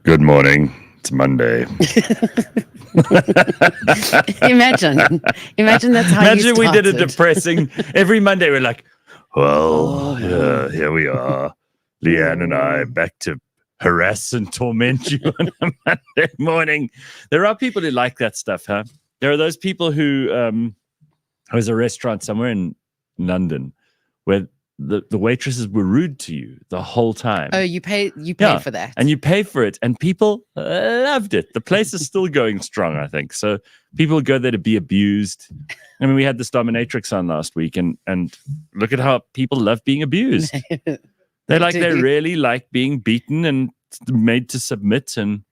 Good morning. It's Monday. Imagine that's how Imagine you we did a started. depressing. Every Monday we're like, well, yeah, here we are. Leigh-Ann and I back to harass and torment you on a Monday morning. There are people who like that stuff, huh? There are those people who, there's a restaurant somewhere in London where the waitresses were rude to you the whole time. Oh, you pay for that. And you pay for it, and people loved it. The place is still going strong, I think. So people go there to be abused. I mean, we had this dominatrix on last week, and look at how people love being abused. They really like being beaten and made to submit. And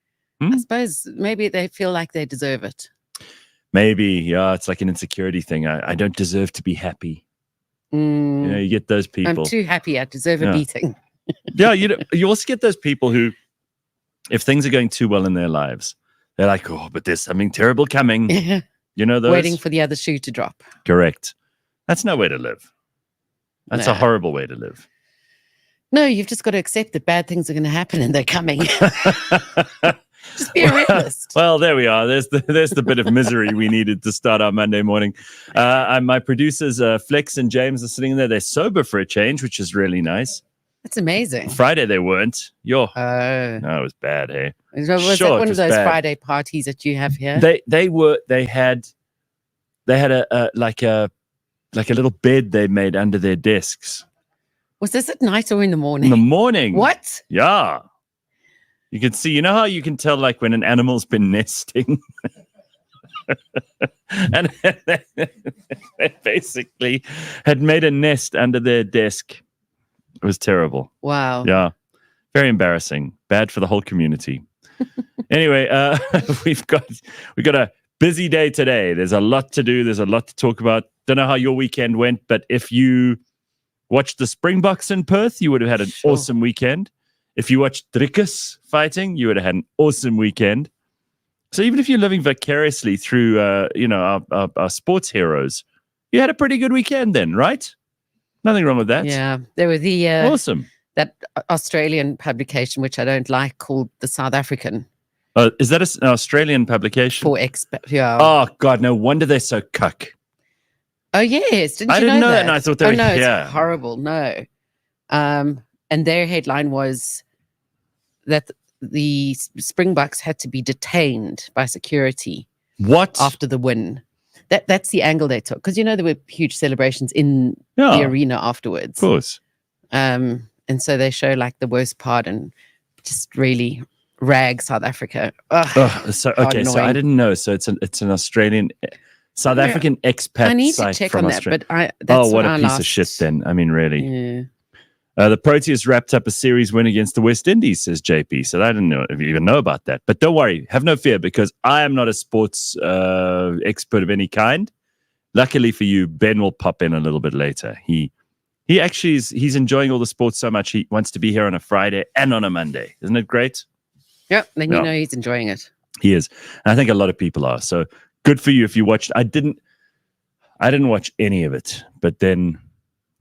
I suppose maybe they feel like they deserve it. Maybe, yeah, it's like an insecurity thing. I don't deserve to be happy. You know, you get those people. I'm too happy. I deserve a beating. Yeah, you also get those people who, if things are going too well in their lives, they're like, oh, but there's something terrible coming. You know those? Waiting for the other shoe to drop. Correct. That's no way to live. That's a horrible way to live. No, you've just got to accept that bad things are going to happen and they're coming. Just be a realist. Well, there we are. There's the bit of misery we needed to start our Monday morning. My producers, Flex and James, are sitting there. They're sober for a change, which is really nice. That's amazing. Friday they weren't. No, it was bad. Hey, was that one of those Friday parties that you have here? They had a little bed they made under their desks. Was this at night or in the morning? In the morning. What? Yeah. You can see, you know how you can tell like when an animal's been nesting? And they basically had made a nest under their desk. It was terrible. Wow. Yeah. Very embarrassing. Bad for the whole community. Anyway, we've got a busy day today. There's a lot to do. There's a lot to talk about. Don't know how your weekend went, but if you watched the Springboks in Perth, you would have had an awesome weekend. If you watched Drickus fighting, you would have had an awesome weekend. So even if you're living vicariously through, our sports heroes, you had a pretty good weekend then, right? Nothing wrong with that. Yeah, there was awesome that Australian publication, which I don't like, called The South African. Is that an Australian publication? For expat, yeah. Oh God, no wonder they're so cuck. Oh yes, I didn't know that, and I thought they were. No, it's horrible. No, and their headline was that the Springboks had to be detained by security. What? After the win. That's the angle they took. Because, there were huge celebrations in the arena afterwards. Of course. And so they show like the worst part and just really rag South Africa. So I didn't know. So it's an Australian, South African expat. I need to check on that. But that's what a piece of shit then. I mean, really. Yeah. The Proteas wrapped up a series win against the West Indies, says JP. So I didn't know if you even know about that. But don't worry, have no fear, because I am not a sports expert of any kind. Luckily for you, Ben will pop in a little bit later. He actually he's enjoying all the sports so much he wants to be here on a Friday and on a Monday. Isn't it great? Yeah, then you know he's enjoying it. He is. And I think a lot of people are. So good for you if you watched. I didn't watch any of it, but then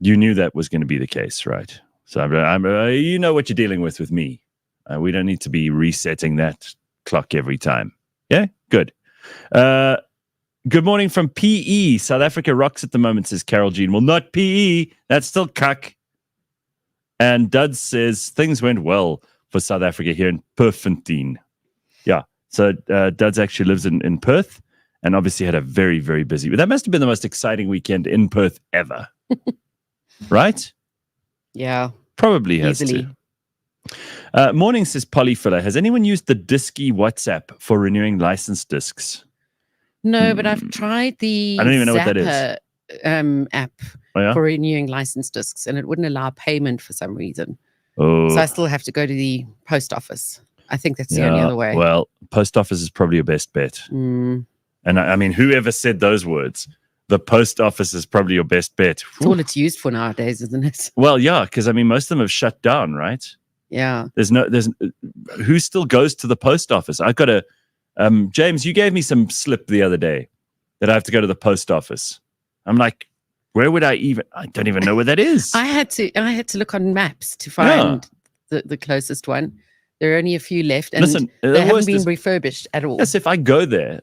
you knew that was going to be the case, right? So you know what you're dealing with me. We don't need to be resetting that clock every time. Yeah, good. Good morning from PE. South Africa rocks at the moment, says Carol Jean. Well, not PE. That's still cuck. And Duds says things went well for South Africa here in Purfontein. Yeah. So Duds actually lives in Perth and obviously had a very, very busy. That must have been the most exciting weekend in Perth ever. Right? Yeah. Probably has easily. To. Morning, says Polyfiller. Has anyone used the Disky WhatsApp for renewing license discs? No, but I've tried the I don't even know what that is. App for renewing license discs, and it wouldn't allow payment for some reason. Oh. So I still have to go to the post office. I think that's the only other way. Well, post office is probably your best bet. And I mean, whoever said those words? The post office is probably your best bet. It's all it's used for nowadays, isn't it? Well, yeah, because I mean, most of them have shut down, right? Yeah. There's who still goes to the post office? I've got James, you gave me some slip the other day that I have to go to the post office. I'm like, where would I don't even know where that is. I had to look on maps to find the closest one. There are only a few left, and Listen, they haven't been refurbished at all. Yes, if I go there,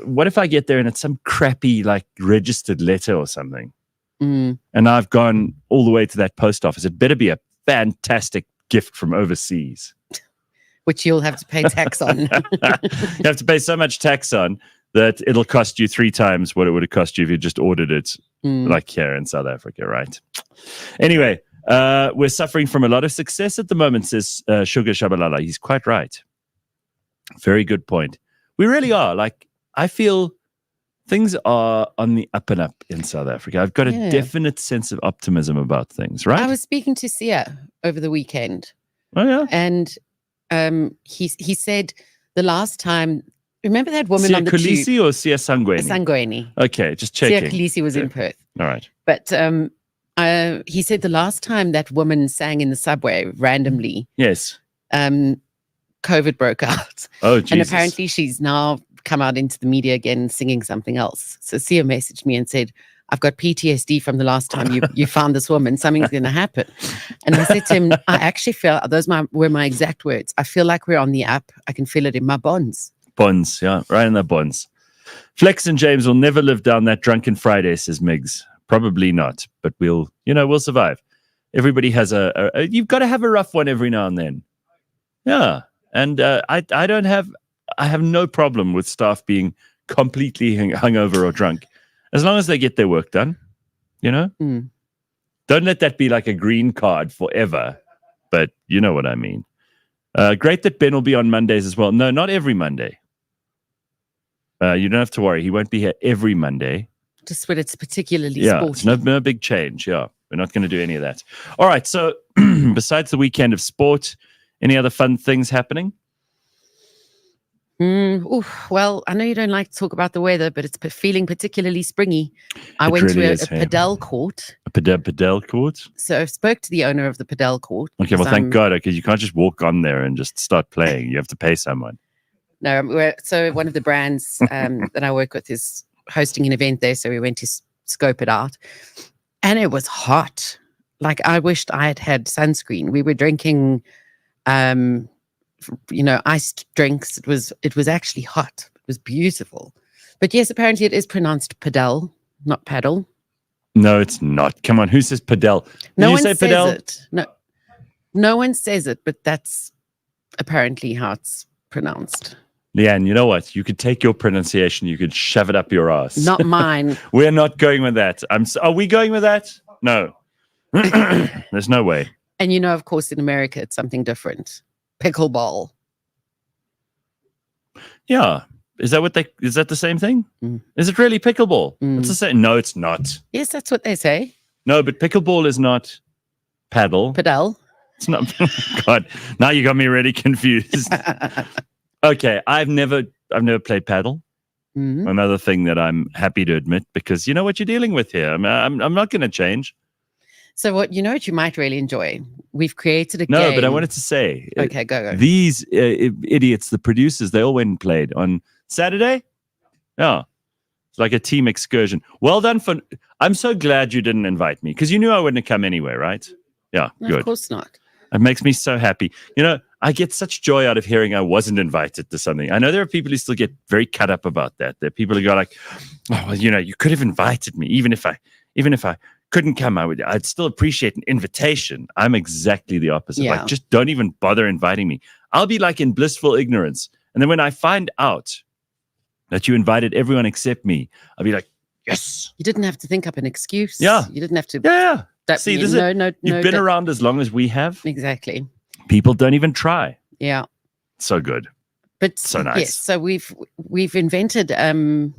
what if I get there and it's some crappy like registered letter or something, and I've gone all the way to that post office? It better be a fantastic gift from overseas, which you'll have to pay tax on. You have to pay so much tax on that it'll cost you 3 times what it would have cost you if you just ordered it like here in South Africa, right? Anyway, we're suffering from a lot of success at the moment, says Sugar Shabalala. He's quite right. Very good point. We really are. Like, I feel things are on the up and up in South Africa. I've got a definite sense of optimism about things, right? I was speaking to Sia over the weekend. Oh, yeah? And he said the last time, remember that woman on the tube? Sia Kolisi or Sia Sangweni? Sangweni. Okay, just checking. Sia Kolisi was in Perth. All right. But he said the last time that woman sang in the subway randomly, yes, COVID broke out. Oh, Jesus. And apparently she's now come out into the media again singing something else. So Sia messaged me and said, I've got PTSD from the last time you found this woman. Something's going to happen. And I said to him, I actually feel, were my exact words. I feel like we're on the up. I can feel it in my bonds. Bonds, yeah, right in the bonds. Flex and James will never live down that drunken Friday, says Miggs. Probably not, but we'll survive. Everybody has you've got to have a rough one every now and then. Yeah. And I have no problem with staff being completely hungover or drunk, as long as they get their work done, Don't let that be like a green card forever, but you know what I mean. Great that Ben will be on Mondays as well. No, not every Monday. You don't have to worry. He won't be here every Monday. Just when it's particularly sporty. It's no big change. Yeah, we're not going to do any of that. All right. So besides the weekend of sport, any other fun things happening? Well, I know you don't like to talk about the weather, but it's feeling particularly springy. I went to a Padel court. A Padel court? So I spoke to the owner of the Padel court. Okay, well, thank God, because you can't just walk on there and just start playing. You have to pay someone. No, so one of the brands that I work with is hosting an event there, so we went to scope it out. And it was hot. Like, I wished I had sunscreen. We were drinking iced drinks. It was actually hot. It was beautiful. But yes, apparently it is pronounced Padel, not paddle. No, it's not. Come on, who says Padel? No one says it. No one says it, but that's apparently how it's pronounced. Leigh-Ann, you know what? You could take your pronunciation, you could shove it up your ass. Not mine. We're not going with that. Are we going with that? No. There's no way. And of course, in America, it's something different. Pickleball. Yeah. Is that the same thing? Is it really pickleball? It's the same. No, it's not. Yes, that's what they say. No, but pickleball is not paddle. Padel. It's not. God, now you got me really confused. Okay, I've never played paddle. Another thing that I'm happy to admit, because you know what you're dealing with here. I'm not going to change. So what you might really enjoy? We've created a game. No, but I wanted to say. Okay, go. These idiots, the producers, they all went and played on Saturday. Yeah, it's like a team excursion. Well done I'm so glad you didn't invite me, because you knew I wouldn't come anyway, right? Yeah, no, good. Of course not. It makes me so happy. I get such joy out of hearing I wasn't invited to something. I know there are people who still get very cut up about that. There are people who go like, oh, well, you could have invited me. Even if I couldn't come, I'd still appreciate an invitation. I'm exactly the opposite. Yeah. Like, just don't even bother inviting me. I'll be like in blissful ignorance. And then when I find out that you invited everyone except me, I'll be like, yes. You didn't have to think up an excuse. Yeah. You didn't have to. Yeah. See, you've been around as long as we have. Exactly. People don't even try. Yeah. So good. But so nice. Yes, so we've invented Padel.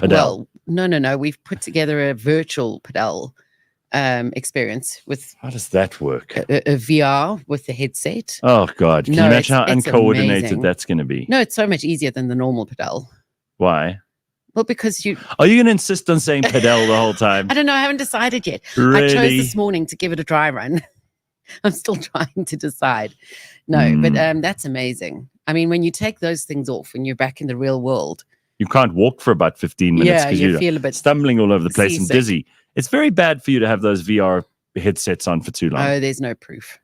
Well, no. We've put together a virtual Padel experience with. How does that work? A VR with the headset. Oh God! Can you imagine how uncoordinated amazing. That's going to be? No, it's so much easier than the normal Padel. Why? Well, because Are you going to insist on saying Padel the whole time? I don't know. I haven't decided yet. Really? I chose this morning to give it a dry run. I'm still trying to decide. No, but that's amazing. I mean, when you take those things off, when you're back in the real world, you can't walk for about 15 minutes because you feel a bit stumbling all over the place seasick. And dizzy. It's very bad for you to have those VR headsets on for too long. Oh, there's no proof.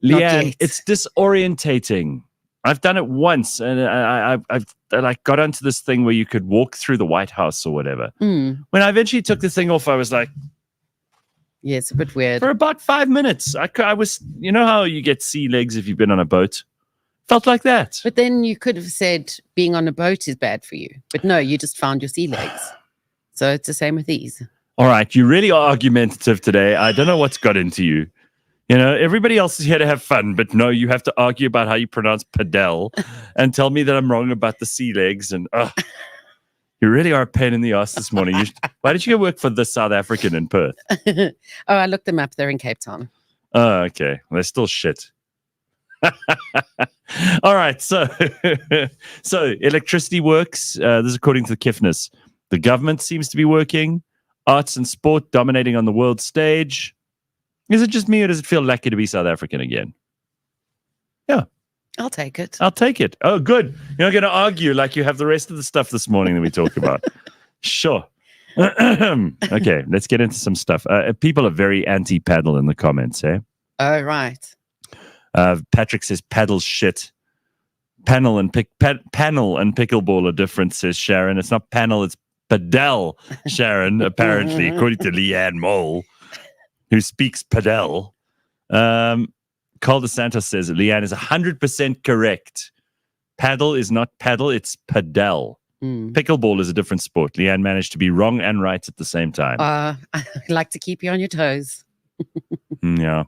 Not Leigh-Ann, yet. it's disorientating. I've done it once, and I've like got onto this thing where you could walk through the White House or whatever. When I eventually took the thing off, I was like, Yeah, it's a bit weird. for about 5 minutes, I was, you know how you get sea legs if you've been on a boat? Felt like that. But then you could have said being on a boat is bad for you. But no, you just found your sea legs. So it's the same with these. All right, you really are argumentative today. I don't know what's got into you. You know, everybody else is here to have fun, but no, you have to argue about how you pronounce Padel and tell me that I'm wrong about the sea legs. And you really are a pain in the ass this morning. Why did you go work for the South African in Perth? I looked them up. They're in Cape Town. Oh, okay. Well, they're still shit. All right. So electricity works. This is according to the Kiffness. The government seems to be working. Arts and sport dominating on the world stage. Is it just me, or does it feel lucky to be South African again? Yeah. I'll take it. I'll take it. Oh, good. You're not going to argue like you have the rest of the stuff this morning that we talk about. Sure. Okay, let's get into some stuff. People are very anti-paddle in the comments, eh? Oh, right. Patrick says paddle's shit. Panel and pickleball are different, says Sharon. It's not panel, it's Padel, Sharon, apparently, according to Leigh-Ann Mole, who speaks Padel. Carl DeSantos says that Leigh-Ann is 100% correct. Paddle is not paddle, it's Padel. Pickleball is a different sport. Leigh-Ann managed to be wrong and right at the same time. I like to keep you on your toes. Yeah.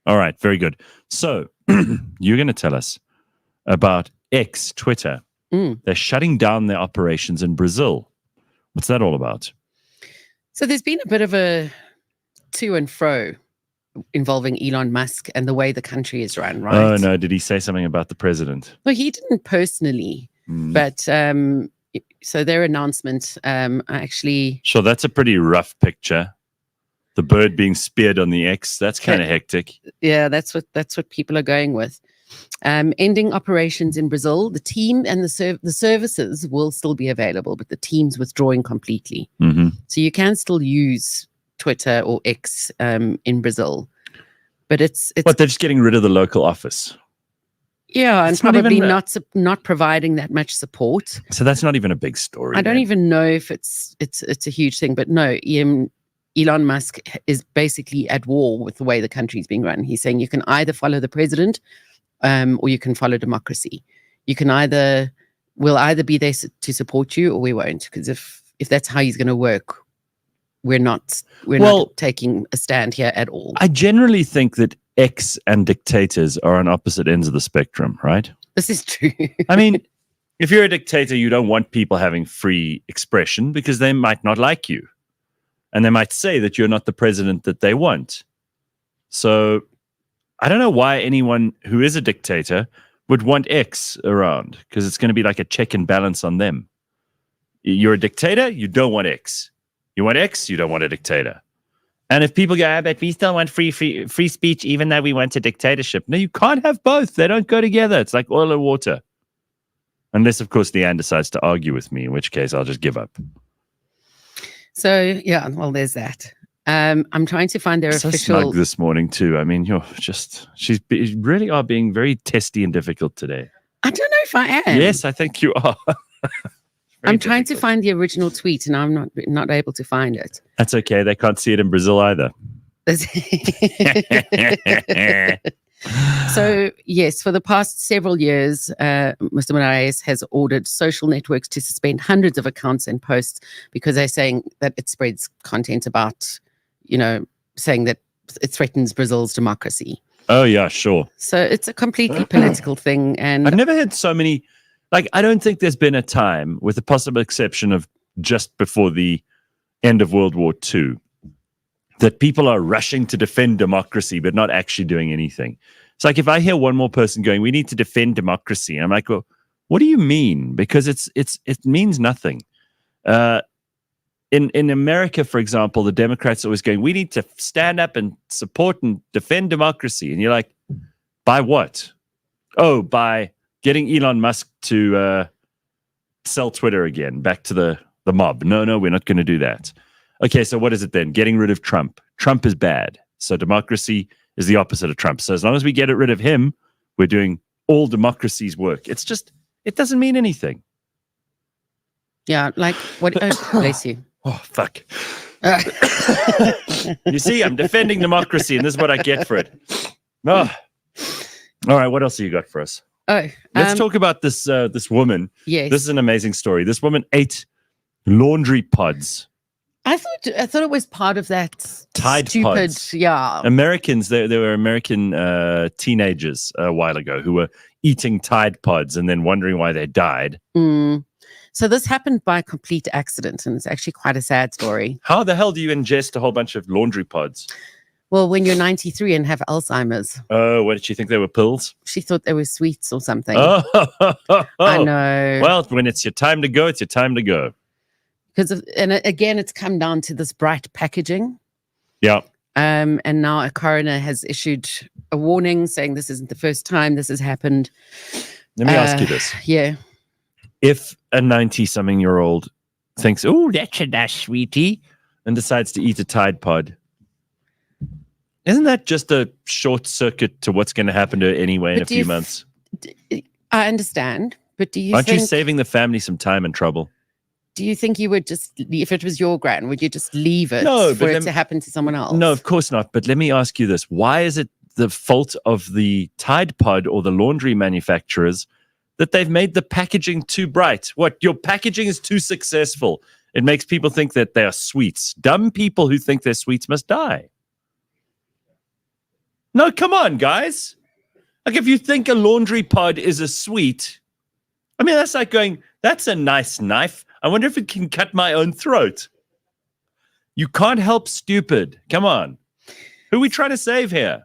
All right, very good. So you're going to tell us about X, Twitter. They're shutting down their operations in Brazil. What's that all about? So there's been a bit of a to and fro involving Elon Musk and the way the country is run, right? Oh, no. Did he say something about the president? Well, he didn't personally, but so their announcement actually... Sure, that's a pretty rough picture. The bird being speared on the X, that's kind of hectic. Yeah, that's what people are going with. Ending operations in Brazil, the team and the services will still be available, but the team's withdrawing completely. So you can still use Twitter or X in Brazil, but it's But they're just getting rid of the local office. Yeah, and it's not probably even, not providing that much support. So that's not even a big story. I don't even know if it's a huge thing, but no, Elon Musk is basically at war with the way the country is being run. He's saying you can either follow the president or you can follow democracy. We'll either be there to support you or we won't. Because if that's how he's going to work, we're not taking a stand here at all. I generally think that X and dictators are on opposite ends of the spectrum, right? This is true. I mean, if you're a dictator, you don't want people having free expression because they might not like you. And they might say that you're not the president that they want. So I don't know why anyone who is a dictator would want X around, because it's going to be like a check and balance on them. You're a dictator, you don't want X. You want X, you don't want a dictator. And if people go, but we still want free speech, even though we want a dictatorship. No, you can't have both. They don't go together. It's like oil and water. Unless, of course, Leigh-Ann decides to argue with me, in which case I'll just give up. So, yeah, well, there's that. I'm trying to find their official... snug this morning, too. I mean, you really are being very testy and difficult today. I don't know if I am. Yes, I think you are. I'm trying to find the original tweet, and I'm not able to find it. That's okay. They can't see it in Brazil either. So, yes, for the past several years, Mr. Moraes has ordered social networks to suspend hundreds of accounts and posts because they're saying that it spreads content about, saying that it threatens Brazil's democracy. Oh, yeah, sure. So it's a completely political thing. And I've never had so many... I don't think there's been a time, with the possible exception of just before the end of World War II, that people are rushing to defend democracy but not actually doing anything. It's like if I hear one more person going, we need to defend democracy, and I'm like, well, what do you mean? Because it means nothing. In America, for example, the Democrats are always going, we need to stand up and support and defend democracy. And you're like, by what? Oh, by getting Elon Musk to sell Twitter again, back to the mob. No, we're not going to do that. Okay, so what is it then? Getting rid of Trump. Trump is bad. So democracy is the opposite of Trump. So as long as we get rid of him, we're doing all democracy's work. It's just, it doesn't mean anything. Yeah, like what? Oh, bless you. Oh, fuck. You see, I'm defending democracy, and this is what I get for it. Oh. All right, what else have you got for us? Oh, let's talk about this this woman. Yes, this is an amazing story. This woman ate laundry pods. I thought it was part of that Tide stupid, pods. Yeah. Americans, there were American teenagers a while ago who were eating Tide pods and then wondering why they died. So this happened by complete accident, and it's actually quite a sad story. How the hell do you ingest a whole bunch of laundry pods? Well, when you're 93 and have Alzheimer's. Oh, what did she think they were pills? She thought they were sweets or something. Oh. I know. Well, when it's your time to go, it's your time to go. And again, it's come down to this bright packaging. Yeah. And now a coroner has issued a warning saying this isn't the first time this has happened. Let me ask you this. Yeah. If a 90-something-year-old thinks, oh, that's a nice sweetie, and decides to eat a Tide Pod, isn't that just a short circuit to what's going to happen to her anyway in a few months? I understand, but Aren't you saving the family some time and trouble? Do you think you would just, if it was your gran, would you just leave it for it to happen to someone else? No, of course not. But let me ask you this. Why is it the fault of the Tide Pod or the laundry manufacturers that they've made the packaging too bright? What? Your packaging is too successful. It makes people think that they are sweets. Dumb people who think they're sweets must die. No, come on, guys. Like, if you think a laundry pod is a sweet, I mean, that's like going, that's a nice knife. I wonder if it can cut my own throat. You can't help stupid. Come on. Who are we trying to save here?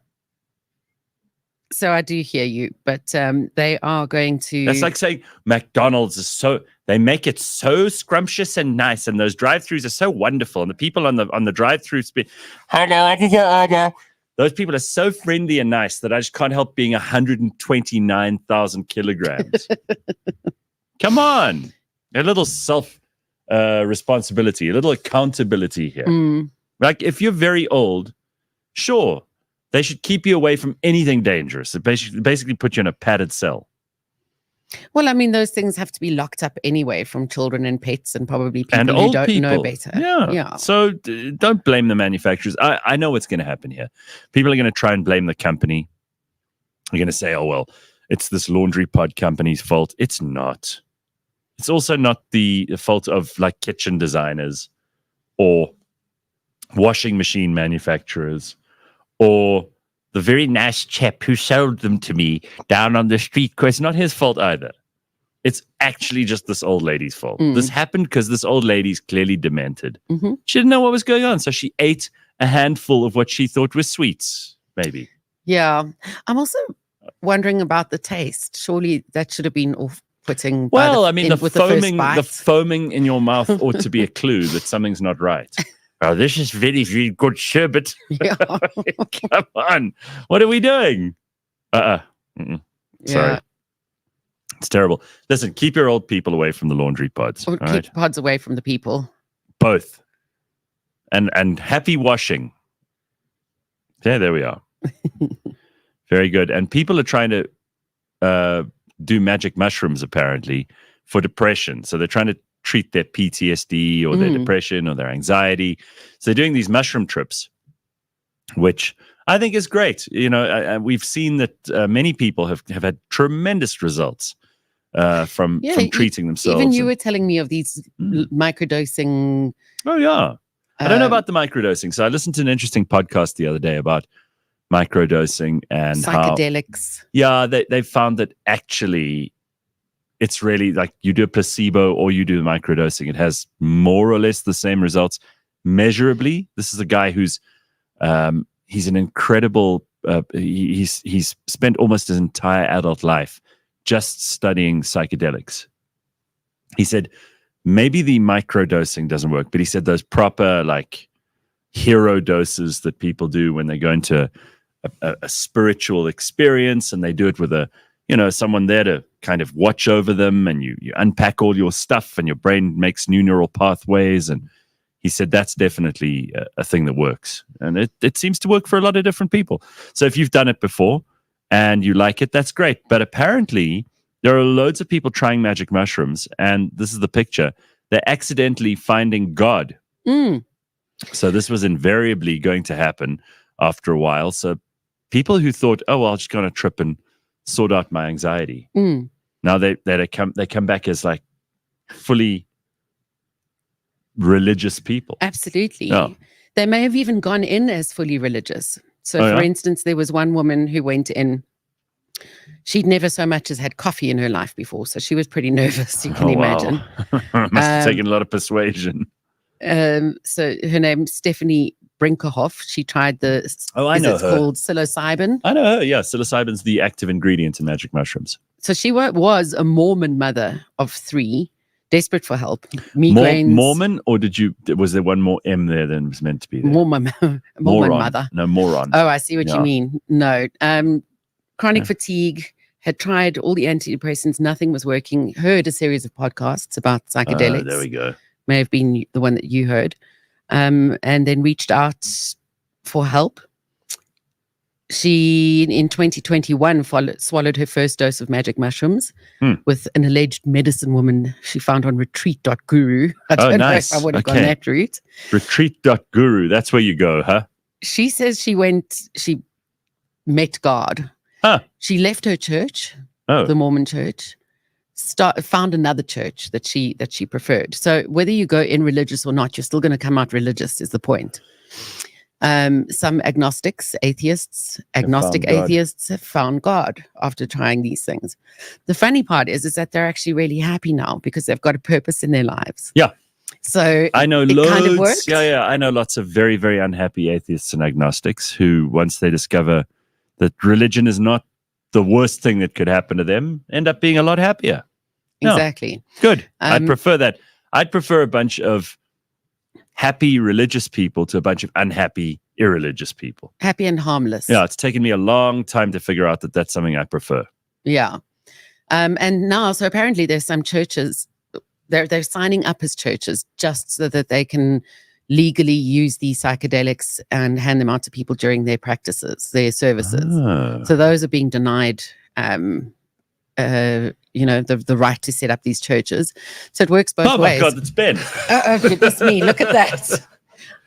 So I do hear you, but they are going to... That's like saying McDonald's is so... They make it so scrumptious and nice, and those drive-thrus are so wonderful, and the people on the drive-thru speak, hello, I can get order. Those people are so friendly and nice that I just can't help being 129,000 kilograms. Come on. A little responsibility, a little accountability here. Like, if you're very old, sure, they should keep you away from anything dangerous. It basically put you in a padded cell. Well, I mean, those things have to be locked up anyway from children and pets and probably people and who don't know better. Yeah. So don't blame the manufacturers. I know what's going to happen here. People are going to try and blame the company. They're going to say, oh, well, it's this laundry pod company's fault. It's not. It's also not the fault of like kitchen designers or washing machine manufacturers or the very nice chap who sold them to me down on the street. It's not his fault either. It's actually just this old lady's fault. This happened because this old lady's clearly demented. She didn't know what was going on, so she ate a handful of what she thought was sweets, maybe. Yeah. I'm also wondering about the taste. Surely that should have been off-putting. Well, I mean, the foaming in your mouth ought to be a clue that something's not right. Oh, this is very, very good sherbet. Yeah. Come on. What are we doing? Sorry. Yeah. It's terrible. Listen, keep your old people away from the laundry pods. Or keep the pods away from the people. Both. And happy washing. Yeah, there we are. Very good. And people are trying to do magic mushrooms, apparently, for depression. So they're trying to treat their PTSD or their depression or their anxiety. So they're doing these mushroom trips, which I think is great. You know, we've seen that many people have had tremendous results from treating themselves. Even you were telling me of these microdosing. Oh, yeah. I don't know about the microdosing. So I listened to an interesting podcast the other day about microdosing and psychedelics. They found that actually it's really like you do a placebo or you do the microdosing. It has more or less the same results measurably. This is a guy who's he's an incredible he's spent almost his entire adult life just studying psychedelics. He said maybe the microdosing doesn't work, but he said those proper like hero doses that people do when they go into a spiritual experience, and they do it with someone there to kind of watch over them, and you unpack all your stuff and your brain makes new neural pathways. And he said that's definitely a thing that works. And it seems to work for a lot of different people. So if you've done it before and you like it, that's great. But apparently there are loads of people trying magic mushrooms, and this is the picture. They're accidentally finding God. So this was invariably going to happen after a while. So people who thought, oh, well, I'll just go on a trip and sort out my anxiety. Now they come back as like fully religious people. Absolutely. Yeah. They may have even gone in as fully religious. So, for instance, there was one woman who went in. She'd never so much as had coffee in her life before, so she was pretty nervous, you can imagine. Must have taken a lot of persuasion. So her name's Stephanie Brinkerhoff. She tried I know it's her. called psilocybin. I know her, yeah. Psilocybin's the active ingredient in magic mushrooms. So she was a Mormon mother of 3, desperate for help. Migraines. Mormon, or was there one more M there than was meant to be there? Mormon mother. No, moron. Oh, I see what you mean. No. Chronic fatigue, had tried all the antidepressants, nothing was working. Heard a series of podcasts about psychedelics. There we go. May have been the one that you heard. And then reached out for help. She, in 2021, swallowed her first dose of magic mushrooms with an alleged medicine woman she found on retreat.guru. I don't know if I would have gone that route. Retreat.guru, that's where you go, huh? She says she met God. Huh. She left her church, the Mormon church, found another church that she preferred. So whether you go in religious or not, you're still going to come out religious is the point. Some agnostic atheists have found God after trying these things. The funny part is that they're actually really happy now because they've got a purpose in their lives. Yeah. So I know loads. Kind of works. Yeah. I know lots of very, very unhappy atheists and agnostics who, once they discover that religion is not the worst thing that could happen to them, end up being a lot happier. Exactly. Good. I'd prefer that. I'd prefer a bunch of happy religious people to a bunch of unhappy irreligious people. Happy and harmless. Yeah, it's taken me a long time to figure out that that's something I prefer. Yeah. And now, so apparently there's some churches, they're signing up as churches just so that they can legally use these psychedelics and hand them out to people during their practices, their services. So those are being denied the right to set up these churches. So it works both ways. Oh my God, it's Ben. Oh, goodness me, look at that.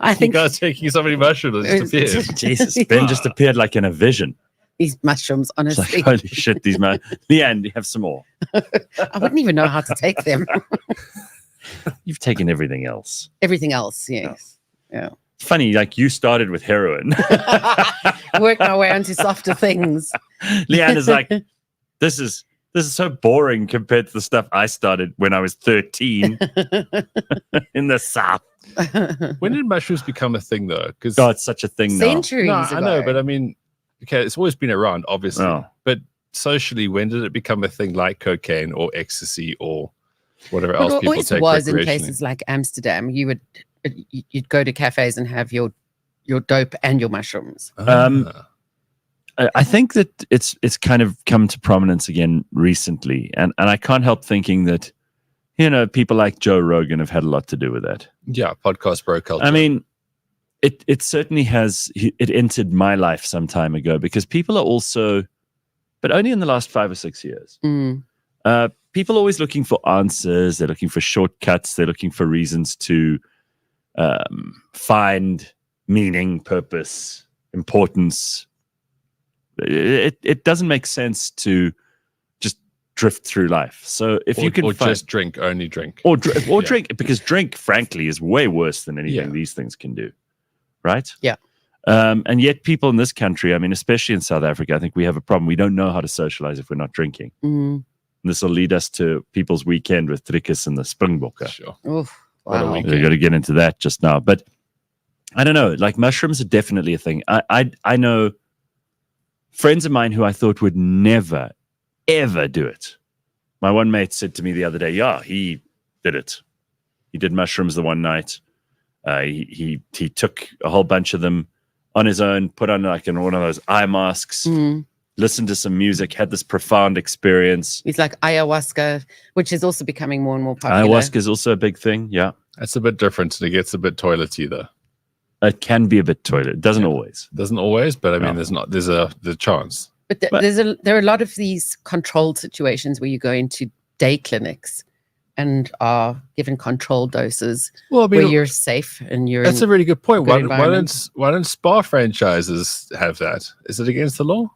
I think you guys taking so many mushrooms that just appeared. Jesus, Ben just appeared like in a vision. These mushrooms, honestly. It's like, holy shit, these Leigh-Ann, you have some more. I wouldn't even know how to take them. You've taken everything else. Everything else, yes. Yeah. It's funny, like you started with heroin. Worked my way onto softer things. Leigh-Ann is like, this is so boring compared to the stuff I started when I was 13 in the South. When did mushrooms become a thing, though? Because it's such a thing now. Centuries ago. I know, but I mean, okay, it's always been around, obviously. Oh. But socially, when did it become a thing like cocaine or ecstasy or whatever else people take recreationally? It always was in places like Amsterdam. You'd go to cafes and have your dope and your mushrooms. I think that it's kind of come to prominence again recently, and I can't help thinking that people like Joe Rogan have had a lot to do with that. Yeah, podcast bro culture. I mean, it certainly has. It entered my life some time ago because people are also, but only in the last 5 or 6 years. People are always looking for answers. They're looking for shortcuts. They're looking for reasons to find meaning, purpose, importance. It doesn't make sense to just drift through life. So if you can just drink, only drink. Or drink, because drink, frankly, is way worse than anything these things can do. Right? Yeah. And yet people in this country, I mean, especially in South Africa, I think we have a problem. We don't know how to socialize if we're not drinking. And this will lead us to people's weekend with Trikus and the Springbokke. Sure. Oof, wow. We've got to get into that just now. But I don't know, like mushrooms are definitely a thing. I know friends of mine who I thought would never, ever do it. My one mate said to me the other day, yeah, he did it. He did mushrooms the one night. He took a whole bunch of them on his own, put on like one of those eye masks, listened to some music, had this profound experience. It's like ayahuasca, which is also becoming more and more popular. Ayahuasca is also a big thing, yeah. That's a bit different, and it gets a bit toilety though. It can be a bit toilet. It doesn't always. Doesn't always, but I mean, there's the chance. But there are a lot of these controlled situations where you go into day clinics and are given controlled doses. Well, I mean, where you're safe and you're. That's a really good point. Good Why don't spa franchises have that? Is it against the law?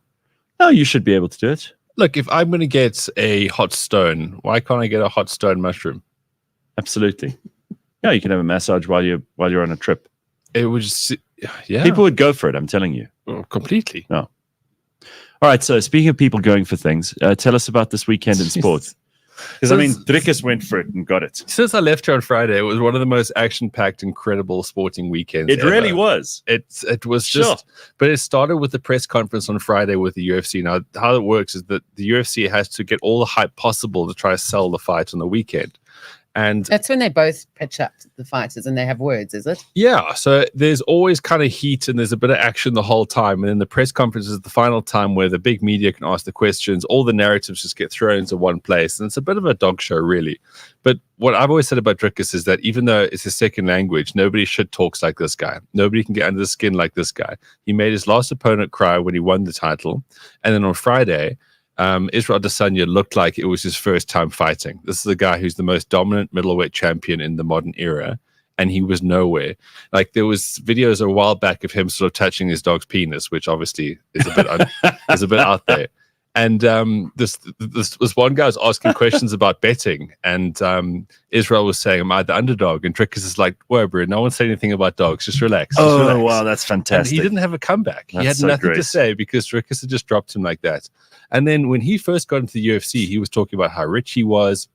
No, you should be able to do it. Look, if I'm going to get a hot stone, why can't I get a hot stone mushroom? Absolutely. Yeah, you can have a massage while you're on a trip. It would just, yeah. People would go for it, I'm telling you. Completely. No. All right, so speaking of people going for things, tell us about this weekend in sport. Because, I mean, Drickus went for it and got it. Since I left here on Friday, it was one of the most action-packed, incredible sporting weekends It ever. really was. It was just, but it started with the press conference on Friday with the UFC. Now, how it works is that the UFC has to get all the hype possible to try to sell the fight on the weekend. And that's when they both pitch up the fighters and they have words, is it? Yeah. So there's always kind of heat and there's a bit of action the whole time. And then the press conference is the final time where the big media can ask the questions. All the narratives just get thrown into one place. And it's a bit of a dog show, really. But what I've always said about Drickus is that even though it's his second language, nobody shit talks like this guy. Nobody can get under the skin like this guy. He made his last opponent cry when he won the title. And then on Friday, Israel Adesanya looked like it was his first time fighting. This is a guy who's the most dominant middleweight champion in the modern era, and he was nowhere. Like, there was videos a while back of him sort of touching his dog's penis, which obviously is a bit out there. And this one guy was asking questions about betting, and Israel was saying, "Am I the underdog?" And Drickus is like, "Whoa, bro, no one said anything about dogs. Just relax." Just relax. Wow, that's fantastic. And he didn't have a comeback. He had nothing to say because Drickus had just dropped him like that. And then when he first got into the UFC, he was talking about how rich he was,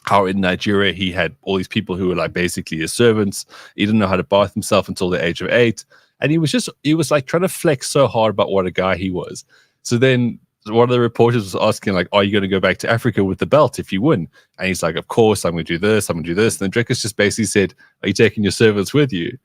how in Nigeria he had all these people who were like basically his servants. He didn't know how to bath himself until the age of 8. And he was like trying to flex so hard about what a guy he was. So then one of the reporters was asking, like, are you going to go back to Africa with the belt if you win? And he's like, of course, I'm going to do this, I'm going to do this. And then Drickus just basically said, are you taking your servants with you?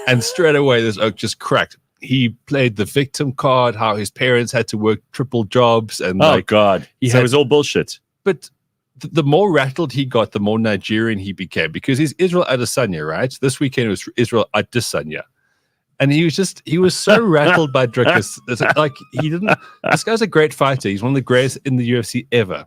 And straight away, this oak just cracked. He played the victim card, how his parents had to work triple jobs. And God. It was all bullshit. But the more rattled he got, the more Nigerian he became, because he's Israel Adesanya, right? This weekend it was Israel Adesanya. And he was so rattled by Drickus. Like, this guy's a great fighter. He's one of the greatest in the UFC ever.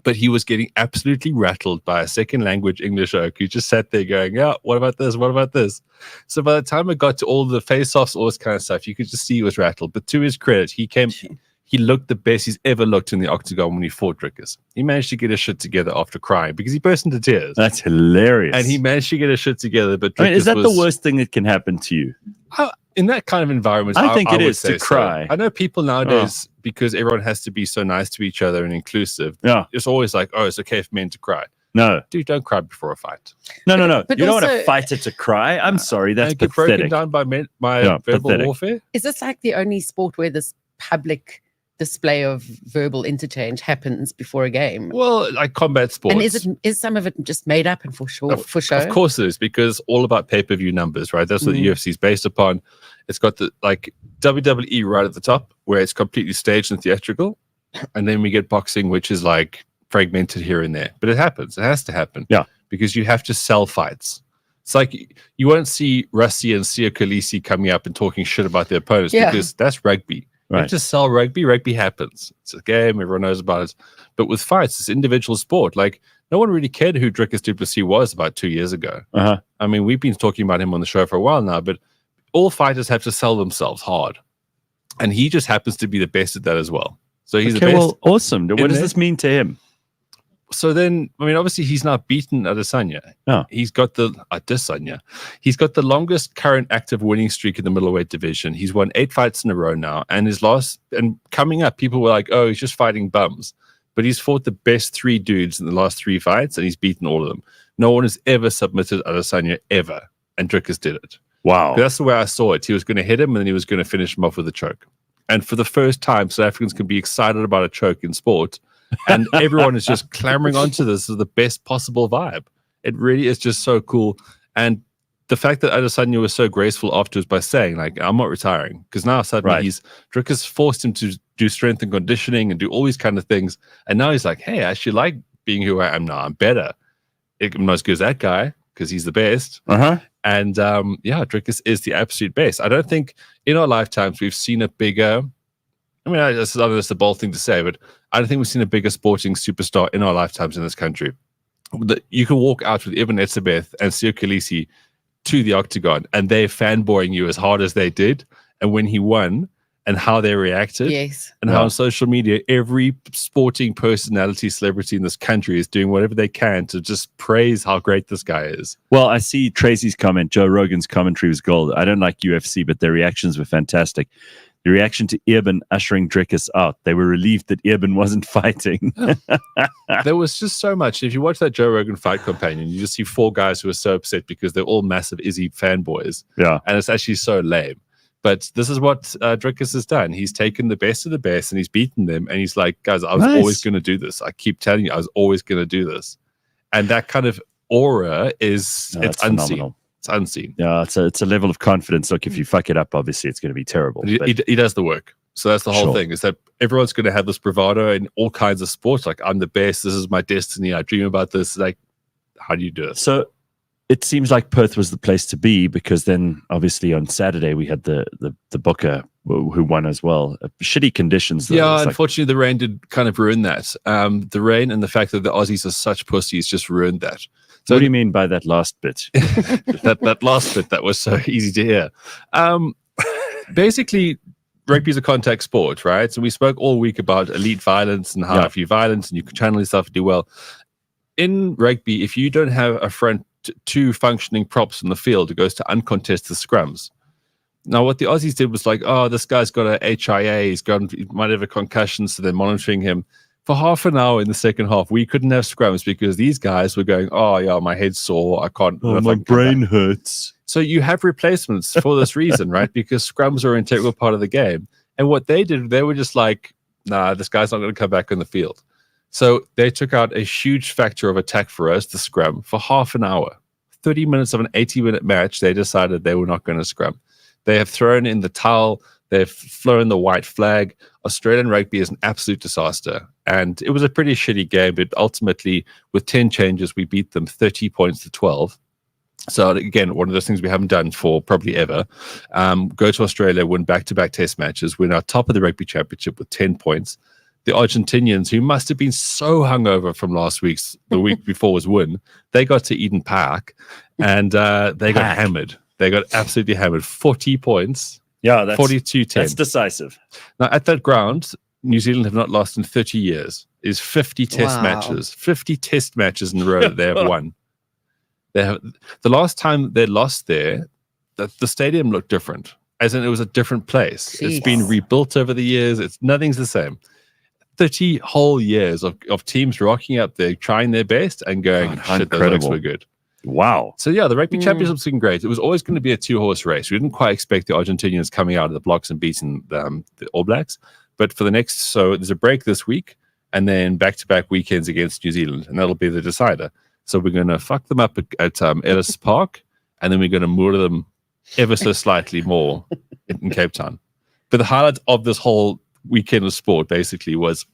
But he was getting absolutely rattled by a second language English oak who just sat there going, yeah, what about this? What about this? So by the time it got to all the face-offs, all this kind of stuff, you could just see he was rattled. But to his credit, he looked the best he's ever looked in the octagon when he fought Drickus. He managed to get his shit together after crying because he burst into tears. That's hilarious. And he managed to get his shit together. But Drickus is that the worst thing that can happen to you? In that kind of environment, I think it is to so. cry. I know people nowadays, because everyone has to be so nice to each other and inclusive, it's always like, oh, it's okay for men to cry. No. Dude, don't cry before a fight. No. But you don't want a fighter to cry. I'm sorry, that's get pathetic. Broken down by verbal warfare. Is this like the only sport where this public display of verbal interchange happens before a game? Well, like combat sports. And is some of it just made up and for show? Of course it is, because all about pay-per-view numbers, right? That's what the UFC is based upon. It's got the like WWE right at the top, where it's completely staged and theatrical, and then we get boxing, which is like fragmented here and there. But it happens. It has to happen. Yeah, because you have to sell fights. It's like you won't see Rusty and Sia Khaleesi coming up and talking shit about their opponents because that's rugby. You have to sell rugby. Rugby happens. It's a game. Everyone knows about it. But with fights, it's individual sport. Like, no one really cared who Drickus du Plessis was about 2 years ago. I mean, we've been talking about him on the show for a while now, but all fighters have to sell themselves hard. And he just happens to be the best at that as well. So he's the best. Well, awesome. What does this mean to him? So then, I mean, obviously he's now beaten Adesanya. He's got the longest current active winning streak in the middleweight division. He's won 8 fights in a row now, and coming up, people were like, "Oh, he's just fighting bums," but he's fought the best 3 dudes in the last 3 fights, and he's beaten all of them. No one has ever submitted Adesanya ever, and Drickus did it. Wow, that's the way I saw it. He was going to hit him, and then he was going to finish him off with a choke. And for the first time, South Africans can be excited about a choke in sport. And everyone is just clamoring onto this as the best possible vibe. It really is just so cool. And the fact that Adesanya was so graceful afterwards by saying, like, I'm not retiring, because now suddenly Drickus forced him to do strength and conditioning and do all these kind of things. And now he's like, hey, I actually like being who I am now. I'm better. I'm not as good as that guy, because he's the best. Uh-huh. And Drickus is the absolute best. I don't think in our lifetimes we've seen a bigger, I mean, that's a bold thing to say, but I don't think we've seen a bigger sporting superstar in our lifetimes in this country. You can walk out with Ibn Etzebeth and Sio Khaleesi to the octagon, and they're fanboying you as hard as they did. And when he won, and how they reacted, and how on social media, every sporting personality, celebrity in this country is doing whatever they can to just praise how great this guy is. Well, I see Tracy's comment. Joe Rogan's commentary was gold. I don't like UFC, but their reactions were fantastic. The reaction to Eben ushering Drickus out. They were relieved that Eben wasn't fighting. There was just so much. If you watch that Joe Rogan fight companion, you just see 4 guys who are so upset because they're all massive Izzy fanboys. Yeah. And it's actually so lame. But this is what Drickus has done. He's taken the best of the best and he's beaten them. And he's like, guys, I was always going to do this. I keep telling you, I was always going to do this. And that kind of aura is, it's unseen. Phenomenal. It's unseen. Yeah, it's a level of confidence. Look, if you fuck it up, obviously it's going to be terrible. He does the work. So that's the whole thing, is that everyone's going to have this bravado in all kinds of sports. Like, I'm the best. This is my destiny. I dream about this. Like, how do you do it? So it seems like Perth was the place to be, because then obviously on Saturday we had the booker who won as well. Shitty conditions. Though. Yeah, unfortunately the rain did kind of ruin that. The rain and the fact that the Aussies are such pussies just ruined that. So what do you mean by that last bit? that last bit that was so easy to hear. Basically, rugby is a contact sport, right? So we spoke all week about elite violence and how if you're violent and you can channel yourself and do well. In rugby, if you don't have a front 2 functioning props in the field, it goes to uncontested scrums. Now, what the Aussies did was like, oh, this guy's got a HIA, he might have a concussion, so they're monitoring him. For half an hour in the second half, we couldn't have scrums because these guys were going, oh, yeah, my head's sore. I can't. Oh, my brain hurts. So you have replacements for this reason, right? Because scrums are an integral part of the game. And what they did, they were just like, nah, this guy's not going to come back on the field. So they took out a huge factor of attack for us, the scrum, for half an hour. 30 minutes of an 80-minute match, they decided they were not going to scrum. They have thrown in the towel. They've flown the white flag. Australian rugby is an absolute disaster. And it was a pretty shitty game, but ultimately, with 10 changes, we beat them 30 points to 12. So again, one of those things we haven't done for probably ever. Go to Australia, win back-to-back test matches. We're now top of the rugby championship with 10 points. The Argentinians, who must have been so hungover from the week before was win, they got to Eden Park and they got hammered. They got absolutely hammered. 40 points. Yeah, that's 42-10. That's decisive. Now, at that ground, New Zealand have not lost in 30 years. Is 50 test matches. 50 test matches in a row that they have won. The last time they lost there, the stadium looked different. As in, it was a different place. Jeez. It's been rebuilt over the years. Nothing's the same. 30 whole years of teams rocking up there, trying their best and going, shit, those legs were good. Wow. So yeah, the rugby championship's been great. It was always going to be a 2-horse race. We didn't quite expect the Argentinians coming out of the blocks and beating the All Blacks. But for so there's a break this week and then back-to-back weekends against New Zealand, and that'll be the decider. So we're going to fuck them up at Ellis Park, and then we're going to moor them ever so slightly more in Cape Town. But the highlight of this whole weekend of sport basically was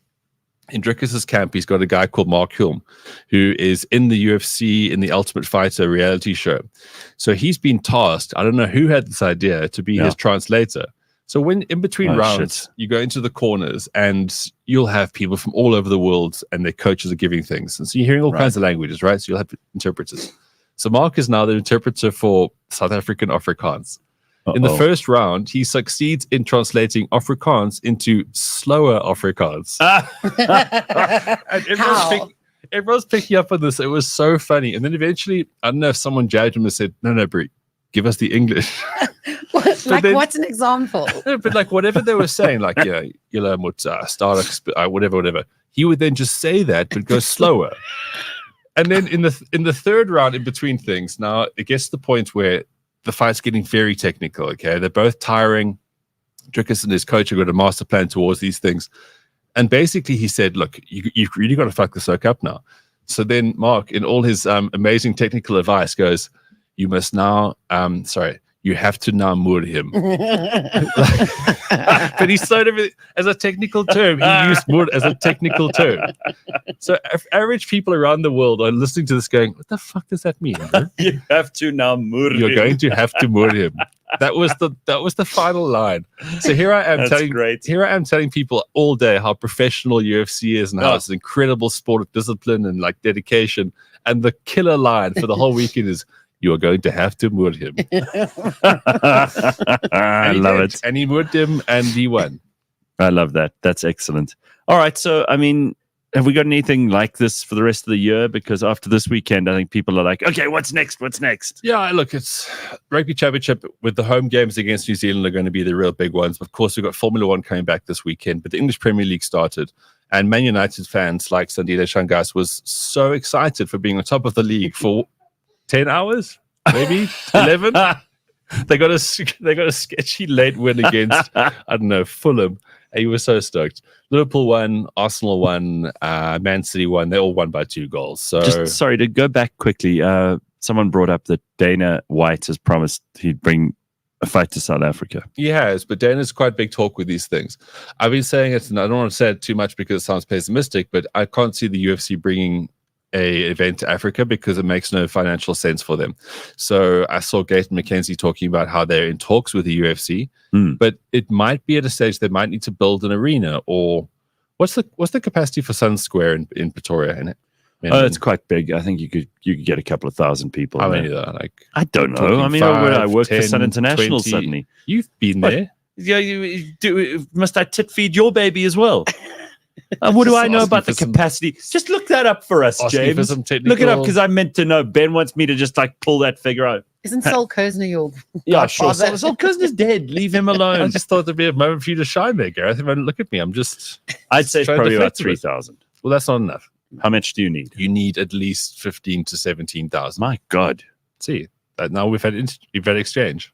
in Drickus's camp. He's got a guy called Mark Hulme, who is in the UFC, in the Ultimate Fighter reality show. So he's been tasked, I don't know who had this idea, to be his translator. So when in between rounds, you go into the corners and you'll have people from all over the world and their coaches are giving things. And so you're hearing all kinds of languages, right? So you'll have interpreters. So Mark is now the interpreter for South African Afrikaans. In the first round, he succeeds in translating Afrikaans into slower Afrikaans. And everyone's picking up on this. It was so funny. And then eventually, I don't know if someone jabbed him and said, no, Brie, give us the English. What's an example? But like whatever they were saying, like, whatever, he would then just say that, but go slower. And then in the third round, in between things, now it gets to the point where the fight's getting very technical, okay? They're both tiring. Drickus and his coach have got a master plan towards these things. And basically he said, look, you've really got to fuck the soak up now. So then Mark, in all his amazing technical advice, goes, you must now, you have to now moor him. But he said it as a technical term. He used moor as a technical term. So average people around the world are listening to this going, what the fuck does that mean? Bro? You have to now moor You're him. going to have to moor him. That was the final line. So here I am telling people all day how professional UFC is and how it's an incredible sport of discipline and like dedication. And the killer line for the whole weekend is, you are going to have to moor him. I love it. And he moored him and he won. I love that. That's excellent. All right. So, I mean, have we got anything like this for the rest of the year? Because after this weekend, I think people are like, okay, what's next? What's next? Yeah, look, it's Rugby Championship with the home games against New Zealand are going to be the real big ones. Of course, we've got Formula One coming back this weekend, but the English Premier League started. And Man United fans like Sandile Shangas was so excited for being on top of the league for 10 hours, maybe 11. They got a sketchy late win against, I don't know, Fulham. He was so stoked. Liverpool won, Arsenal won, Man City won. They all won by 2 goals. So, just sorry to go back quickly. Someone brought up that Dana White has promised he'd bring a fight to South Africa. He has, but Dana's quite big talk with these things. I've been saying it, and I don't want to say it too much because it sounds pessimistic, but I can't see the UFC bringing a event to Africa because it makes no financial sense for them. So I saw Gaten McKenzie talking about how they're in talks with the UFC, but it might be at a stage they might need to build an arena. Or what's the capacity for Sun Square in Pretoria? In it? It's quite big. I think you could get a couple of thousand people. How many though? Like, I don't know. I mean, I work for Sun International 20. suddenly. You've been there. Yeah, you do. Must I tit feed your baby as well? What do I know about the capacity? Just look that up for us, James. Look it up because I meant to know. Ben wants me to just like pull that figure out. Isn't Sol Kersner your sure. Sol Kersner's dead. Leave him alone. I just thought there'd be a moment for you to shine there, Gareth. Look at me. I'd say probably about 3,000. Well, that's not enough. How much do you need? You need at least 15 to 17,000. My God. See, now we've had exchange.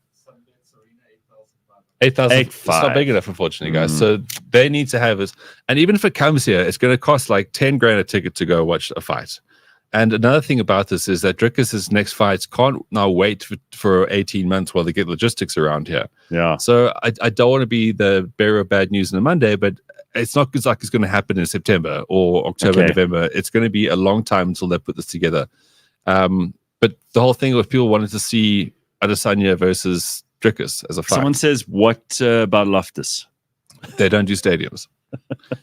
8,000. It's not big enough, unfortunately, guys. So they need to have it. And even if it comes here, it's going to cost like 10 grand a ticket to go watch a fight. And another thing about this is that Drickus' next fights can't now wait for 18 months while they get logistics around here. Yeah. So I don't want to be the bearer of bad news on a Monday, but it's not like it's going to happen in September or October, November. It's going to be a long time until they put this together. But the whole thing with people wanted to see Adesanya versus Drickus as a fight. Someone says, what about Loftus? They don't do stadiums.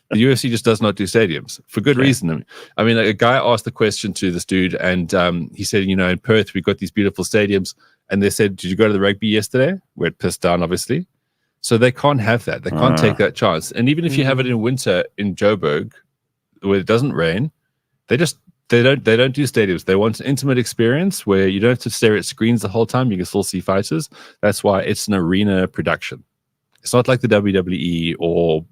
The UFC just does not do stadiums for good reason. I mean, a guy asked the question to this dude, and he said, in Perth, we've got these beautiful stadiums. And they said, did you go to the rugby yesterday? Where it pissed down, obviously. So they can't have that. They can't take that chance. And even if you have it in winter in Joburg, where it doesn't rain, they don't do stadiums. They want an intimate experience where you don't have to stare at screens the whole time. You can still see fighters. That's why it's an arena production. It's not like the WWE or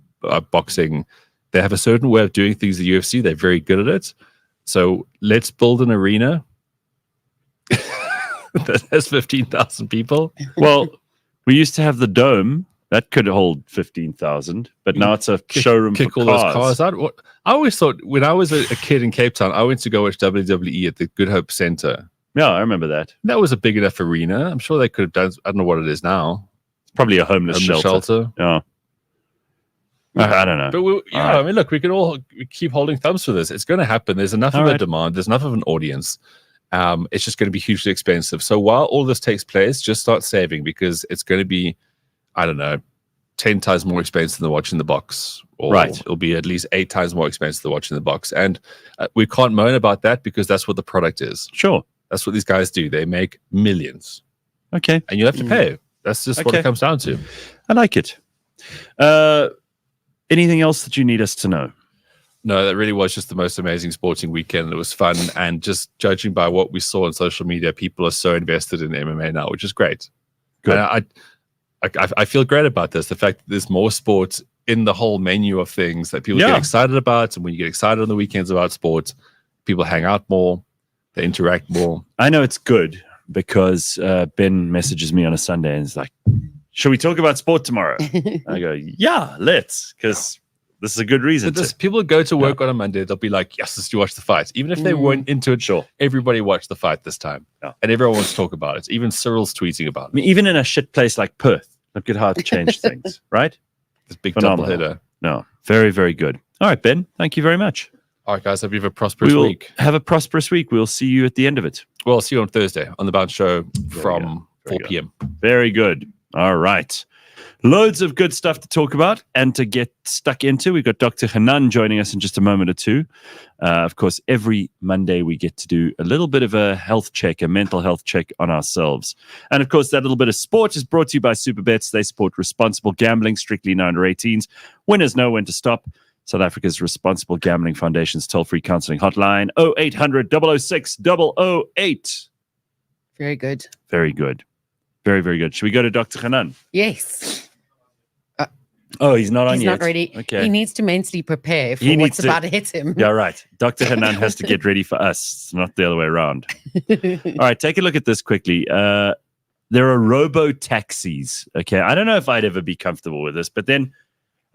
boxing. They have a certain way of doing things at the UFC. They're very good at it. So let's build an arena that has 15,000 people. Well, we used to have the Dome. That could hold 15,000, but now it's a showroom kick for all cars. Those cars out. I always thought when I was a kid in Cape Town, I went to go watch WWE at the Good Hope Center. Yeah, I remember that. That was a big enough arena. I'm sure they could have done. I don't know what it is now. It's probably a homeless shelter. Yeah. I don't know. But I mean, look, we keep holding thumbs for this. It's going to happen. There's enough of a demand. There's enough of an audience. It's just going to be hugely expensive. So while all this takes place, just start saving because it's going to be, I don't know, 10 times more expensive than watching the box. Or it'll be at least 8 times more expensive than watching the box. And we can't moan about that because that's what the product is. Sure. That's what these guys do. They make millions. Okay. And you have to pay. That's just what it comes down to. I like it. Anything else that you need us to know? No, that really was just the most amazing sporting weekend. It was fun. And just judging by what we saw on social media, people are so invested in MMA now, which is great. Good. And I feel great about this. The fact that there's more sports in the whole menu of things that people get excited about. And when you get excited on the weekends about sports, people hang out more, they interact more. I know it's good because Ben messages me on a Sunday and is like, should we talk about sport tomorrow? I go, yeah, let's. Because This is a good reason. But people go to work on a Monday, they'll be like, yes, let's watch the fight. Even if they weren't into it, Sure. everybody watched the fight this time. Yeah. And everyone wants to talk about it. Even Cyril's tweeting about it. I mean, even in a shit place like Perth, look at how it changed things, right? This big Phenomenal. double hitter. No, very, very good. All right, Ben, thank you very much. All right, guys, hope you have a prosperous We will week. have a prosperous week. We'll see you at the end of it. Well, I'll see you on Thursday on the Bounce Show from Very 4 p.m. Very good. All right. Loads of good stuff to talk about and to get stuck into. We've got Dr. Hanan joining us in just a moment or two. Of course, every Monday we get to do a little bit of a health check, a mental health check on ourselves. And of course, that little bit of sport is brought to you by Superbets. They support responsible gambling, strictly 9 or 18s. Winners know when to stop. South Africa's Responsible Gambling Foundation's toll-free counseling hotline, 0800 006 008. Very good. Very good. Very, very good. Should we go to Dr. Hanan? Yes. Oh, he's not on He's yet. not ready. Okay. He needs to mentally prepare for He needs what's to- about to hit him. Yeah, right. Dr. Hanan has to get ready for us. It's not the other way around. All right, take a look at this quickly. There are robo-taxis. Okay, I don't know if I'd ever be comfortable with this, but then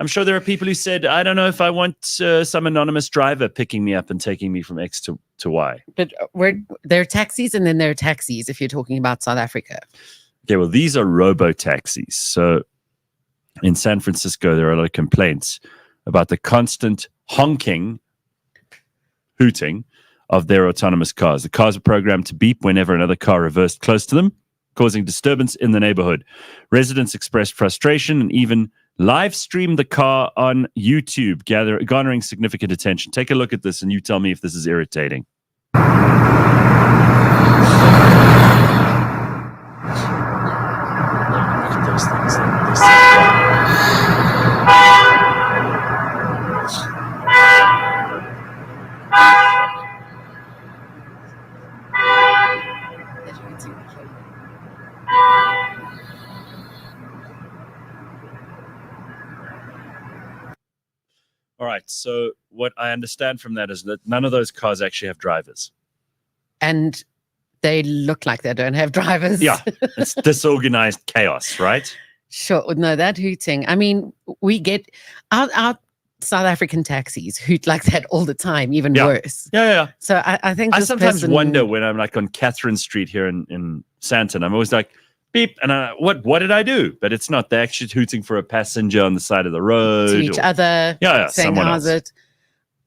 I'm sure there are people who said, I don't know if I want some anonymous driver picking me up and taking me from X to Y. But there are taxis and then there are taxis if you're talking about South Africa. Okay, well, these are robo-taxis. So in San Francisco, there are a lot of complaints about the constant honking, hooting of their autonomous cars. The cars are programmed to beep whenever another car reversed close to them, causing disturbance in the neighborhood. Residents expressed frustration and even live streamed the car on YouTube, garnering significant attention. Take a look at this and you tell me if this is irritating. Look at those things. All right. So what I understand from that is that none of those cars actually have drivers. And they look like they don't have drivers. Yeah. It's disorganized chaos, right? Sure. No, that hooting. I mean, we get our South African taxis hoot like that all the time, even Yeah. worse. Yeah. So I think I this sometimes person- wonder when I'm like on Catherine Street here in Sandton. I'm always like, beep, and what did I do? But it's not. They're actually hooting for a passenger on the side of the road. to each other, Yeah, saying someone how's else.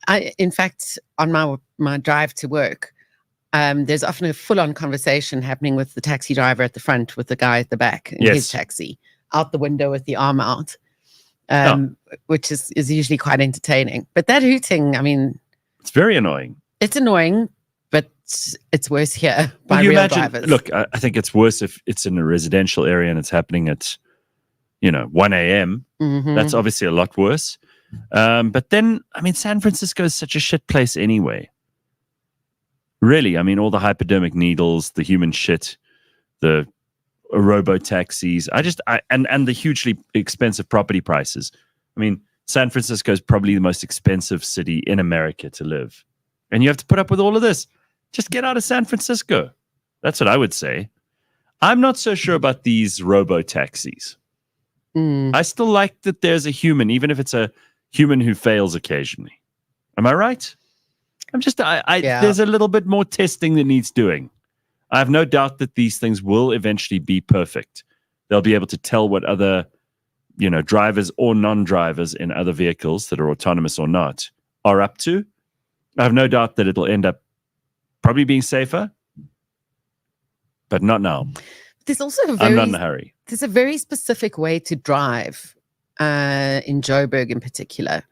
it. In fact, on my drive to work, there's often a full-on conversation happening with the taxi driver at the front with the guy at the back in Yes. his taxi, out the window with the arm out, which is usually quite entertaining. But that hooting, I mean, It's very annoying. it's annoying, but it's worse here by Well, you real imagine, drivers. look, I think it's worse if it's in a residential area and it's happening at, 1 a.m. Mhm. That's obviously a lot worse. But then, I mean, San Francisco is such a shit place anyway. Really, I mean, all the hypodermic needles, the human shit, the robo-taxis, and the hugely expensive property prices. I mean, San Francisco is probably the most expensive city in America to live. And you have to put up with all of this. Just get out of San Francisco. That's what I would say. I'm not so sure about these robo-taxis. Mm. I still like that there's a human, even if it's a human who fails occasionally. Am I right? Yeah. There's a little bit more testing that needs doing. I have no doubt that these things will eventually be perfect. They'll be able to tell what other, drivers or non-drivers in other vehicles that are autonomous or not are up to. I have no doubt that it'll end up probably being safer, but not now. There's also I'm not in a hurry. there's a very specific way to drive in Joburg in particular.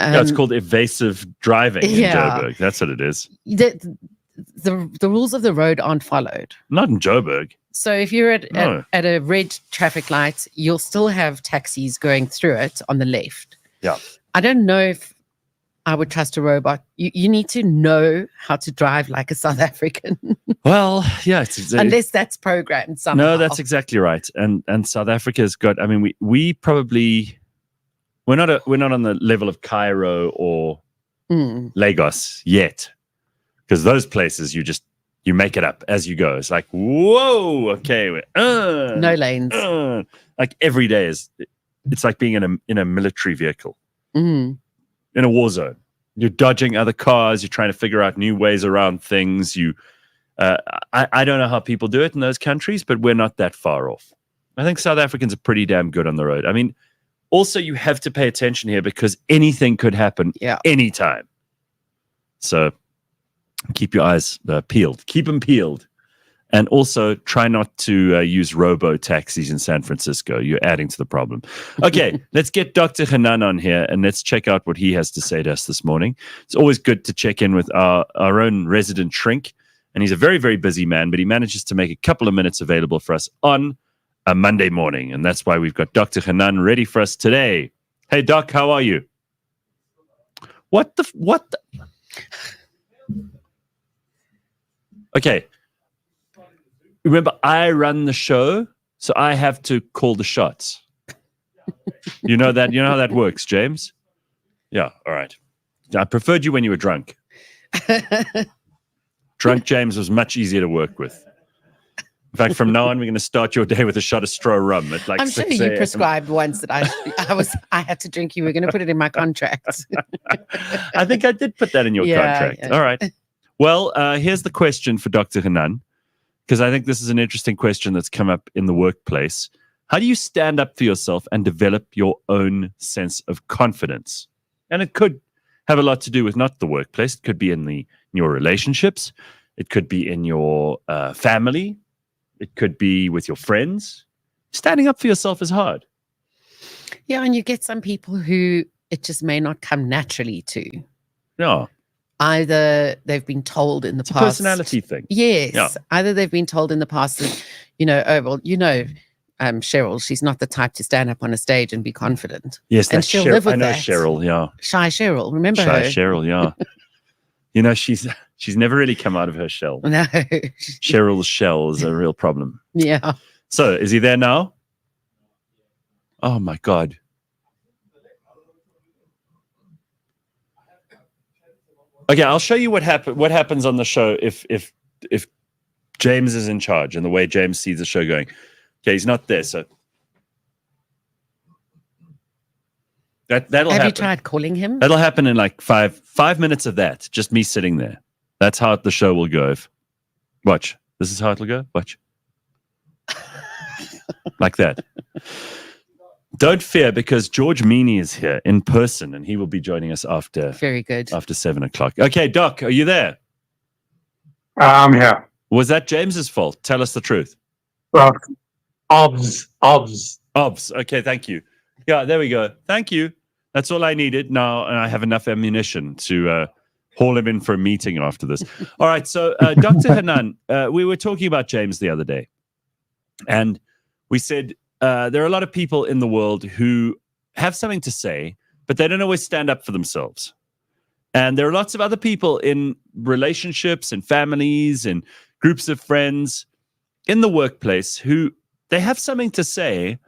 Yeah, it's called evasive driving in yeah. Joburg. That's what it is. The rules of the road aren't followed. Not in Joburg. So if you're No. at a red traffic light, you'll still have taxis going through it on the left. Yeah. I don't know if I would trust a robot. You need to know how to drive like a South African, Well, yeah. unless that's programmed somehow. No, that's exactly right. And South Africa's got. I mean, we probably we're not on the level of Cairo or Mm. Lagos yet, because those places you make it up as you go. It's like, whoa, okay, No lanes. like every day it's like being in a military vehicle. Mm. in a war zone. You're dodging other cars. You're trying to figure out new ways around things. I don't know how people do it in those countries, but we're not that far off. I think South Africans are pretty damn good on the road. I mean, also you have to pay attention here because anything could happen anytime. So keep your eyes peeled. Keep them peeled. And also try not to use robo-taxis in San Francisco. You're adding to the problem. Okay, let's get Dr. Hanan on here and let's check out what he has to say to us this morning. It's always good to check in with our own resident shrink. And he's a very, very busy man, but he manages to make a couple of minutes available for us on a Monday morning. And that's why we've got Dr. Hanan ready for us today. Hey, Doc, how are you? What the? Okay. Remember, I run the show, so I have to call the shots. You know that? You know how that works, James? Yeah, all right. I preferred you when you were drunk. Drunk James was much easier to work with. In fact, from now on, we're going to start your day with a shot of straw rum at like I'm 6 sure you a.m. prescribed once that I had to drink. You were going to put it in my contract. I think I did put that in your contract. Yeah. All right. Well, here's the question for Dr. Hanan, because I think this is an interesting question that's come up in the workplace. How do you stand up for yourself and develop your own sense of confidence? And it could have a lot to do with not the workplace. It could be in your relationships. It could be in your family. It could be with your friends. Standing up for yourself is hard. Yeah, and you get some people who it just may not come naturally to. Yeah. Either they've been told in the past. It's a personality thing. Yes. Yeah. Either they've been told in the past that, Cheryl, she's not the type to stand up on a stage and be confident. Yes, and that's she'll Cheryl. live with I know that. Cheryl, yeah. Shy Cheryl, remember her? Shy Cheryl, yeah. She's never really come out of her shell. No. Cheryl's shell is a real problem. Yeah. So, is he there now? Oh my God. Okay, I'll show you what happens on the show if James is in charge and the way James sees the show going. Okay, he's not there, so that'll happen. Have you tried calling him? That'll happen in like 5 minutes of that. Just me sitting there. That's how the show will go. Watch. This is how it'll go. Watch. Like that. Don't fear, because George Mienie is here in person and he will be joining us after. Very good. After 7 o'clock. Okay, Doc, are you there? I'm here. Was that James's fault? Tell us the truth. Well, obs. Okay, thank you. Yeah, there we go. Thank you. That's all I needed. Now I have enough ammunition to haul him in for a meeting after this. All right, so Dr. Hanan, we were talking about James the other day. And we said there are a lot of people in the world who have something to say, but they don't always stand up for themselves. And there are lots of other people in relationships and families and groups of friends in the workplace who they have something to say,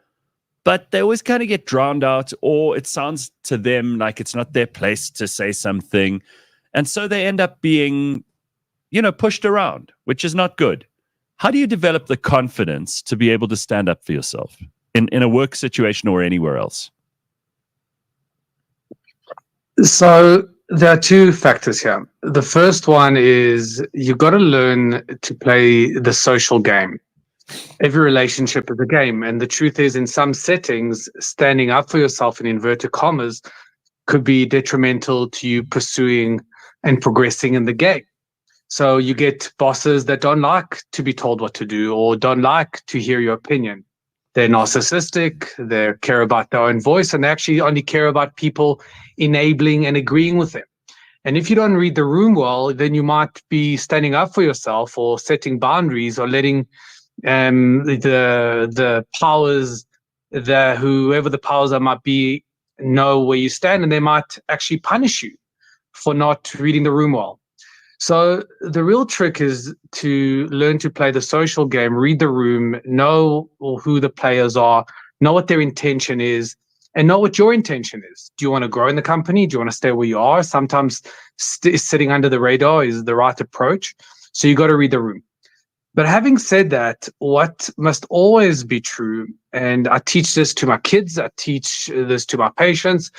but they always kind of get drowned out, or it sounds to them like it's not their place to say something. And so they end up being, pushed around, which is not good. How do you develop the confidence to be able to stand up for yourself in a work situation or anywhere else? So there are two factors here. The first one is you've got to learn to play the social game. Every relationship is a game. And the truth is, in some settings, standing up for yourself in inverted commas could be detrimental to you pursuing and progressing in the game. So you get bosses that don't like to be told what to do or don't like to hear your opinion. They're narcissistic, they care about their own voice, and they actually only care about people enabling and agreeing with them. And if you don't read the room well, then you might be standing up for yourself or setting boundaries or letting the powers, whoever the powers are might be, know where you stand, and they might actually punish you for not reading the room well. So the real trick is to learn to play the social game, read the room, know who the players are, know what their intention is, and know what your intention is. Do you want to grow in the company? Do you want to stay where you are? Sometimes sitting under the radar is the right approach. So you got to read the room. But having said that, what must always be true, and I teach this to my kids, I teach this to my patients,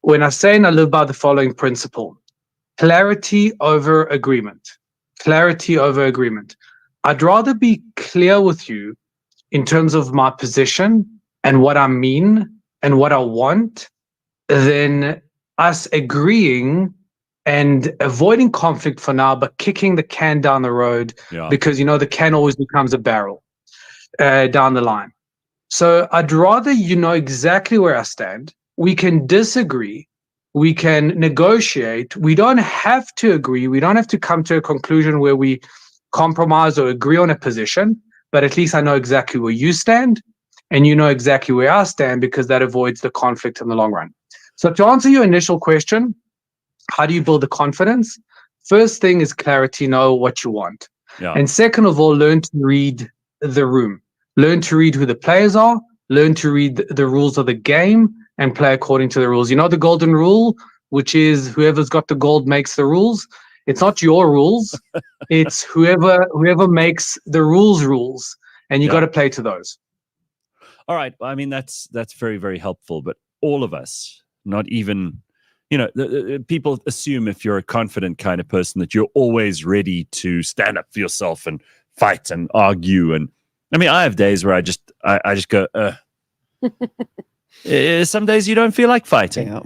when I say and I live by the following principle: clarity over agreement. Clarity over agreement. I'd rather be clear with you in terms of my position and what I mean and what I want than us agreeing and avoiding conflict for now, but kicking the can down the road because, the can always becomes a barrel down the line. So I'd rather you know exactly where I stand. We can disagree. We can negotiate. We don't have to agree. We don't have to come to a conclusion where we compromise or agree on a position, but at least I know exactly where you stand and you know exactly where I stand, because that avoids the conflict in the long run. So to answer your initial question, how do you build the confidence? First thing is clarity, know what you want. And second of all, learn to read the room. Learn to read who the players are, learn to read the rules of the game and play according to the rules. You know the golden rule, which is whoever's got the gold makes the rules. It's not your rules. It's whoever makes the rules, and you got to play to those. All right. I mean, that's very, very helpful. But all of us, not even, people assume if you're a confident kind of person that you're always ready to stand up for yourself and fight and argue. And I mean, I have days where I just go, some days you don't feel like fighting. Yeah.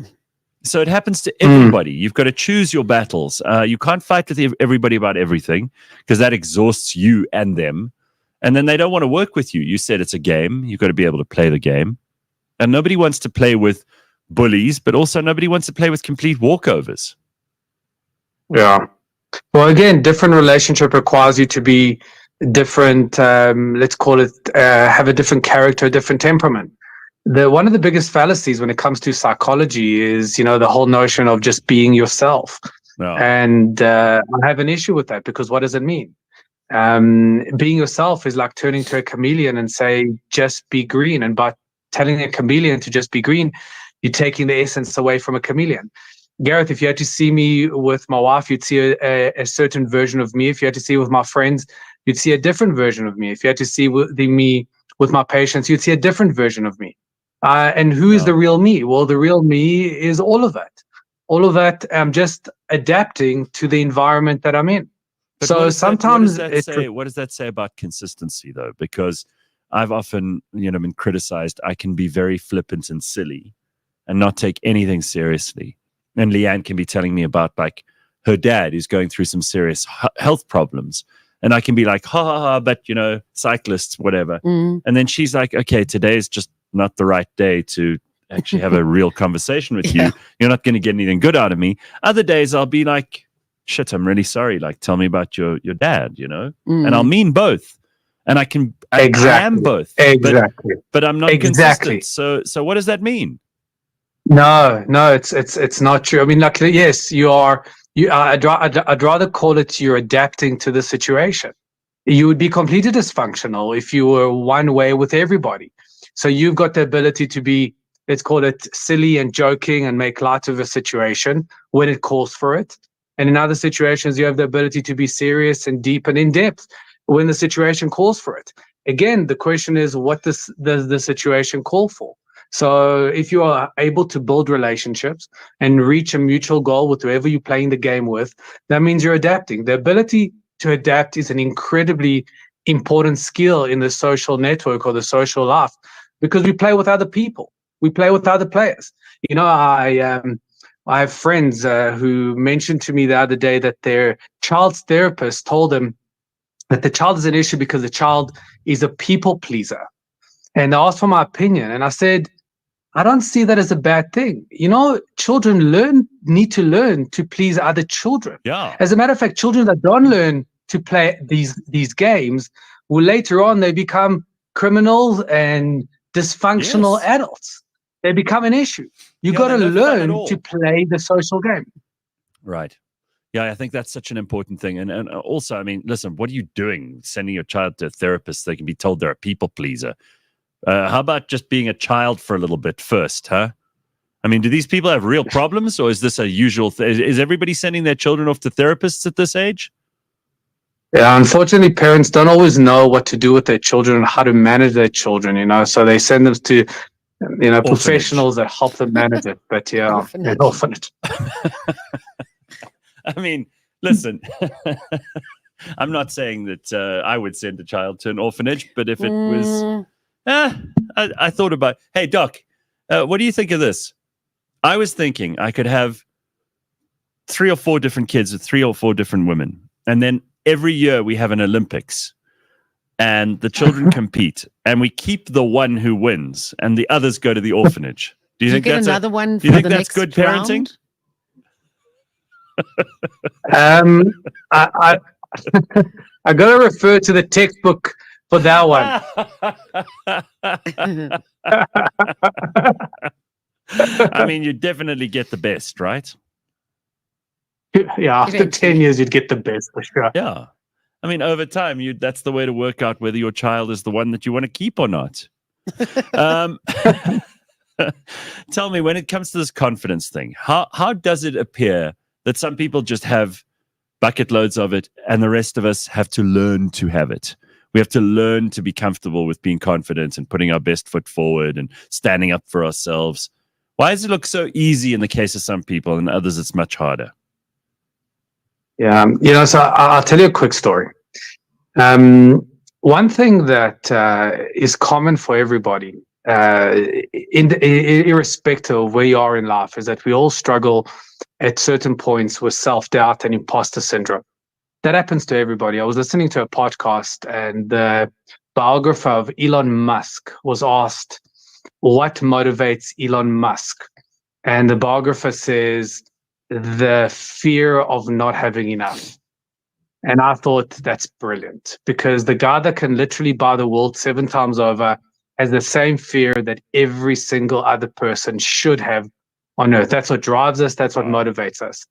So it happens to everybody. You've got to choose your battles. You can't fight with everybody about everything because that exhausts you and them. And then they don't want to work with you. You said it's a game. You've got to be able to play the game. And nobody wants to play with bullies, but also nobody wants to play with complete walkovers. Yeah. Well, again, different relationship requires you to be different, let's call it, have a different character, a different temperament. One of the biggest fallacies when it comes to psychology is, the whole notion of just being yourself. No. And I have an issue with that, because what does it mean? Being yourself is like turning to a chameleon and say, just be green. And by telling a chameleon to just be green, you're taking the essence away from a chameleon. Gareth, if you had to see me with my wife, you'd see a certain version of me. If you had to see with my friends, you'd see a different version of me. If you had to see me with my patients, you'd see a different version of me. And who is the real me? Well, the real me is all of that. All of that, I'm just adapting to the environment that I'm in. But so sometimes what does that say about consistency, though? Because I've often, been criticized. I can be very flippant and silly and not take anything seriously. And Leigh-Ann can be telling me about like her dad is going through some serious health problems. And I can be like, ha, ha, ha, but, cyclists, whatever. And then she's like, okay, today is just not the right day to actually have a real conversation with you. You're not going to get anything good out of me. Other days I'll be like, shit, I'm really sorry. Like, tell me about your dad, and I'll mean both. And I am both. Exactly. But I'm not consistent. So what does that mean? No, it's not true. I mean, like, yes, you are. I'd rather call it you're adapting to the situation. You would be completely dysfunctional if you were one way with everybody. So you've got the ability to be, let's call it, silly and joking and make light of a situation when it calls for it. And in other situations, you have the ability to be serious and deep and in depth when the situation calls for it. Again, the question is, what does the situation call for? So if you are able to build relationships and reach a mutual goal with whoever you're playing the game with, that means you're adapting. The ability to adapt is an incredibly important skill in the social network or the social life, because we play with other people. We play with other players. I have friends who mentioned to me the other day that their child's therapist told them that the child is an issue because the child is a people pleaser. And they asked for my opinion. And I said, I don't see that as a bad thing. Children need to learn to please other children. Yeah. As a matter of fact, children that don't learn to play these games will later on, they become criminals and dysfunctional adults. They become an issue. You got to learn to play the social game. Right. Yeah, I think that's such an important thing. And also, I mean, listen, what are you doing? Sending your child to a therapist, they can be told they're a people pleaser. How about just being a child for a little bit first, huh? I mean, do these people have real problems, or is this a usual thing? Is everybody sending their children off to therapists at this age? Yeah, unfortunately, parents don't always know what to do with their children and how to manage their children, so they send them to professionals that help them manage it. But yeah, Orphanage. an orphanage. I mean, listen, I'm not saying that I would send a child to an orphanage, but if it was, I thought about, hey, Doc, what do you think of this? I was thinking I could have 3 or 4 different kids with 3 or 4 different women. And then every year we have an Olympics and the children compete and we keep the one who wins and the others go to the orphanage. Do you think get that's another one? Do you for think the that's next good parenting? round? I got to refer to the textbook for that one. I mean, you definitely get the best, right? Yeah, after 10 years, you'd get the best for sure. Yeah. I mean, over time, that's the way to work out whether your child is the one that you want to keep or not. Tell me, when it comes to this confidence thing, how does it appear that some people just have bucket loads of it and the rest of us have to learn to have it? We have to learn to be comfortable with being confident and putting our best foot forward and standing up for ourselves. Why does it look so easy in the case of some people and others it's much harder? Yeah, so I'll tell you a quick story. One thing that is common for everybody, irrespective of where you are in life, is that we all struggle at certain points with self-doubt and imposter syndrome. That happens to everybody. I was listening to a podcast and the biographer of Elon Musk was asked, what motivates Elon Musk? And the biographer says, the fear of not having enough. And I thought that's brilliant because the guy that can literally buy the world 7 times over has the same fear that every single other person should have on earth. That's what drives us. That's what motivates us.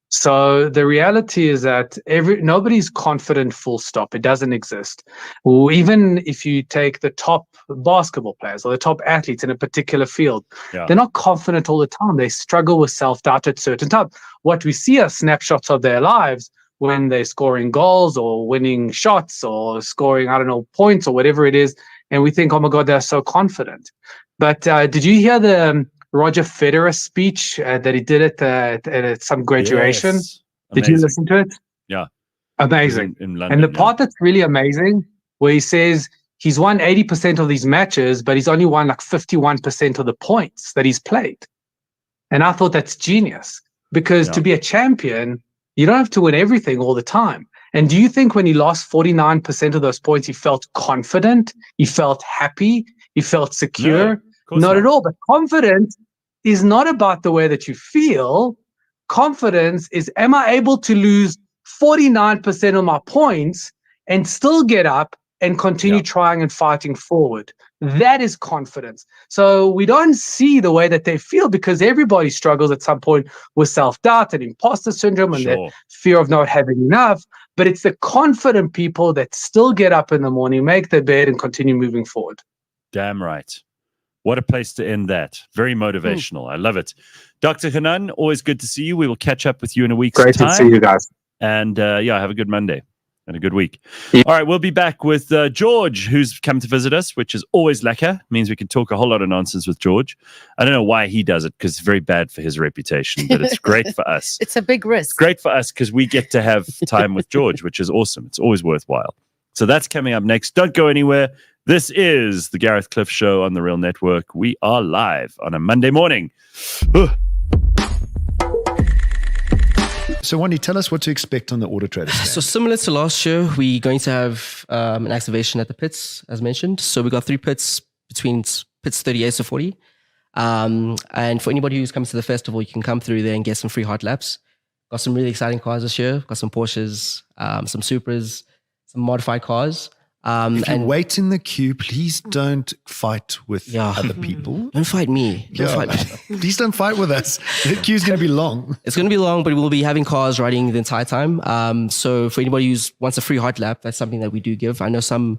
So the reality is that nobody's confident, full stop. It doesn't exist. Even if you take the top basketball players or the top athletes in a particular field, they're not confident all the time. They struggle with self-doubt at certain times. What we see are snapshots of their lives when they're scoring goals or winning shots or scoring, points or whatever it is. And we think, oh my God, they're so confident. But did you hear the Roger Federer speech that he did at some graduation? Yes. Did you listen to it? Yeah. Amazing. In London, and the part that's really amazing, where he says he's won 80% of these matches, but he's only won like 51% of the points that he's played. And I thought that's genius because to be a champion, you don't have to win everything all the time. And do you think when he lost 49% of those points, he felt confident? He felt happy? He felt secure? No, not at all. But confidence is not about the way that you feel. Confidence is, am I able to lose 49% of my points and still get up and continue trying and fighting forward? That is confidence. So we don't see the way that they feel because everybody struggles at some point with self-doubt and imposter syndrome and the fear of not having enough. But it's the confident people that still get up in the morning, make their bed and continue moving forward. Damn right. What a place to end that. Very motivational. I love it. Dr. Hanan, always good to see you. We will catch up with you in a week's time. Great to see you guys. And have a good Monday and a good week. Yeah. All right, we'll be back with George, who's come to visit us, which is always lekker. Means we can talk a whole lot of nonsense with George. I don't know why he does it because it's very bad for his reputation, but it's great for us. It's a big risk. It's great for us because we get to have time with George, which is awesome. It's always worthwhile. So that's coming up next. Don't go anywhere. This is the Gareth Cliff Show on the Real Network. We are live on a Monday morning. So, Wandi, tell us what to expect on the AutoTrader stand. So, similar to last year, we're going to have an activation at the pits, as mentioned. So, we got 3 pits between pits 38 to 40. And for anybody who's coming to the festival, you can come through there and get some free hot laps. Got some really exciting cars this year. Got some Porsches, some Supras, some modified cars. If you wait in the queue, please don't fight with other people. Don't fight me. Don't fight me. Please don't fight with us. The queue's going to be long. It's going to be long, but we'll be having cars riding the entire time. So for anybody who wants a free hot lap, that's something that we do give. I know some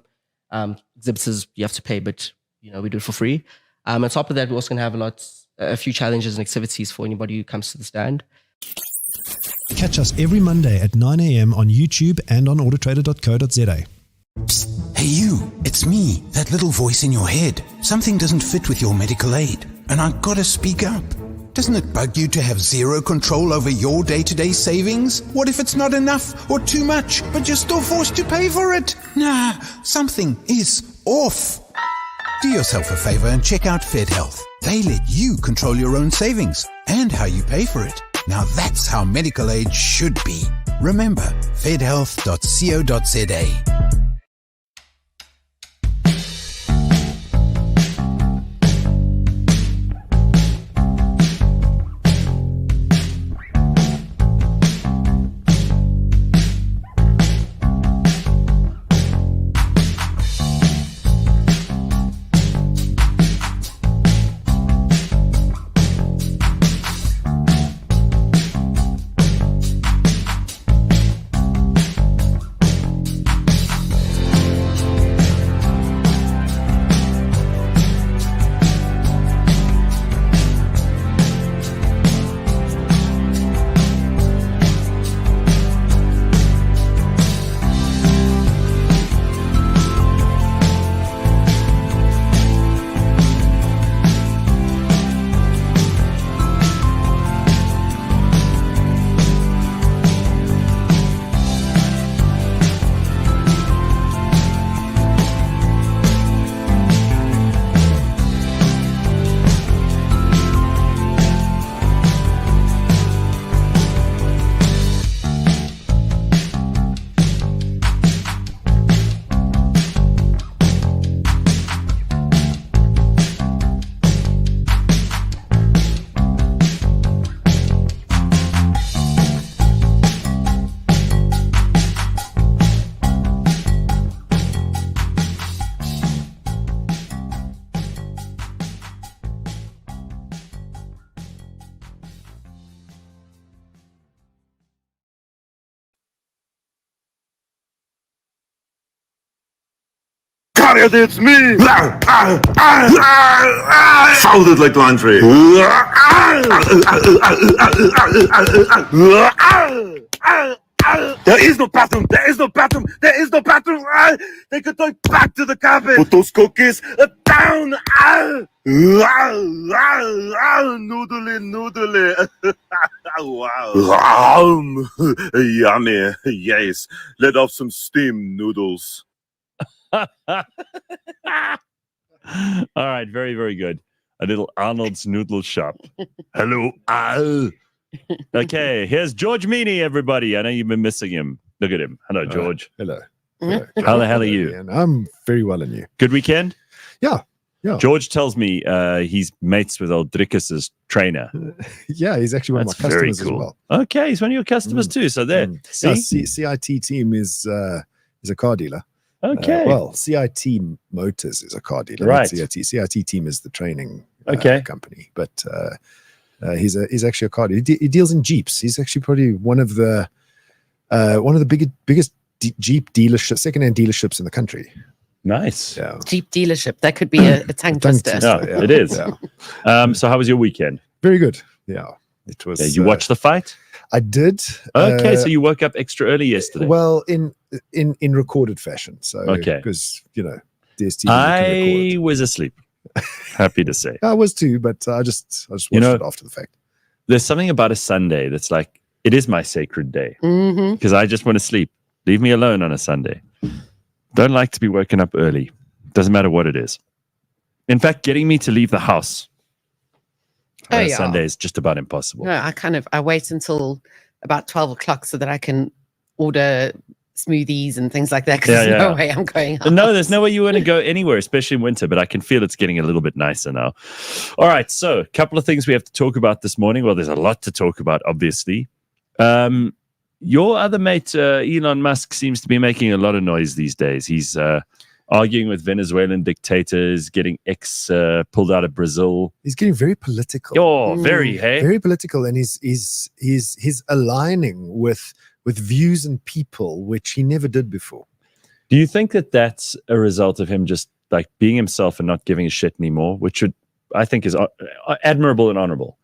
exhibitors you have to pay, but we do it for free. On top of that, we're also going to have a few challenges and activities for anybody who comes to the stand. Catch us every Monday at 9 a.m. on YouTube and on autotrader.co.za. Hey you, it's me, that little voice in your head. Something doesn't fit with your medical aid, and I've got to speak up. Doesn't it bug you to have zero control over your day-to-day savings? What if it's not enough or too much, but you're still forced to pay for it? Nah, something is off. Do yourself a favor and check out Fed Health. They let you control your own savings and how you pay for it. Now that's how medical aid should be. Remember, fedhealth.co.za. Gareth, it's me! Folded like laundry. There is no bathroom! There is no bathroom! There is no bathroom! They could go back to the carpet! Put those cookies down! Noodly. Wow. Yummy. Yes. Let off some steam noodles. All right, very, very good. A little Arnold's Noodle Shop. Hello, Al. Okay, here's George Mienie, everybody. I know you've been missing him. Look at him. Hello, George. Hello. How the hell are you? And I'm very well, and you? Good weekend? Yeah. George tells me he's mates with old Drickus's trainer. Yeah, he's actually one of my customers as well. Okay, he's one of your customers too. So there. See? CIT team is a car dealer. Okay. Well, CIT Motors is a car dealer. Right. CIT team is the training company. But he's actually a car dealer. He deals in Jeeps. He's actually probably one of the biggest Jeep dealerships, second-hand dealerships in the country. Nice. Yeah. Jeep dealership. That could be a tongue twister. Yeah, it is. Yeah. So how was your weekend? Very good. Yeah. It was. Did you watch the fight? I did. Okay, so you woke up extra early yesterday. Well, in recorded fashion. So because DSTV. I was asleep. Happy to say. I was too, but I just watched it after the fact. There's something about a Sunday that's like, it is my sacred day because I just want to sleep. Leave me alone on a Sunday. Don't like to be woken up early. Doesn't matter what it is. In fact, getting me to leave the house on a Sunday is just about impossible. No, I wait until about 12 o'clock so that I can order smoothies and things like that, because there's no way I'm going out. No, there's no way you want to go anywhere, especially in winter, but I can feel it's getting a little bit nicer now. All right, so a couple of things we have to talk about this morning. Well, there's a lot to talk about, obviously. Your other mate, Elon Musk, seems to be making a lot of noise these days. He's arguing with Venezuelan dictators, getting pulled out of Brazil. He's getting very political. Oh, very political, and he's aligning with views and people which he never did before. Do you think that that's a result of him just like being himself and not giving a shit anymore, which I think is admirable and honorable?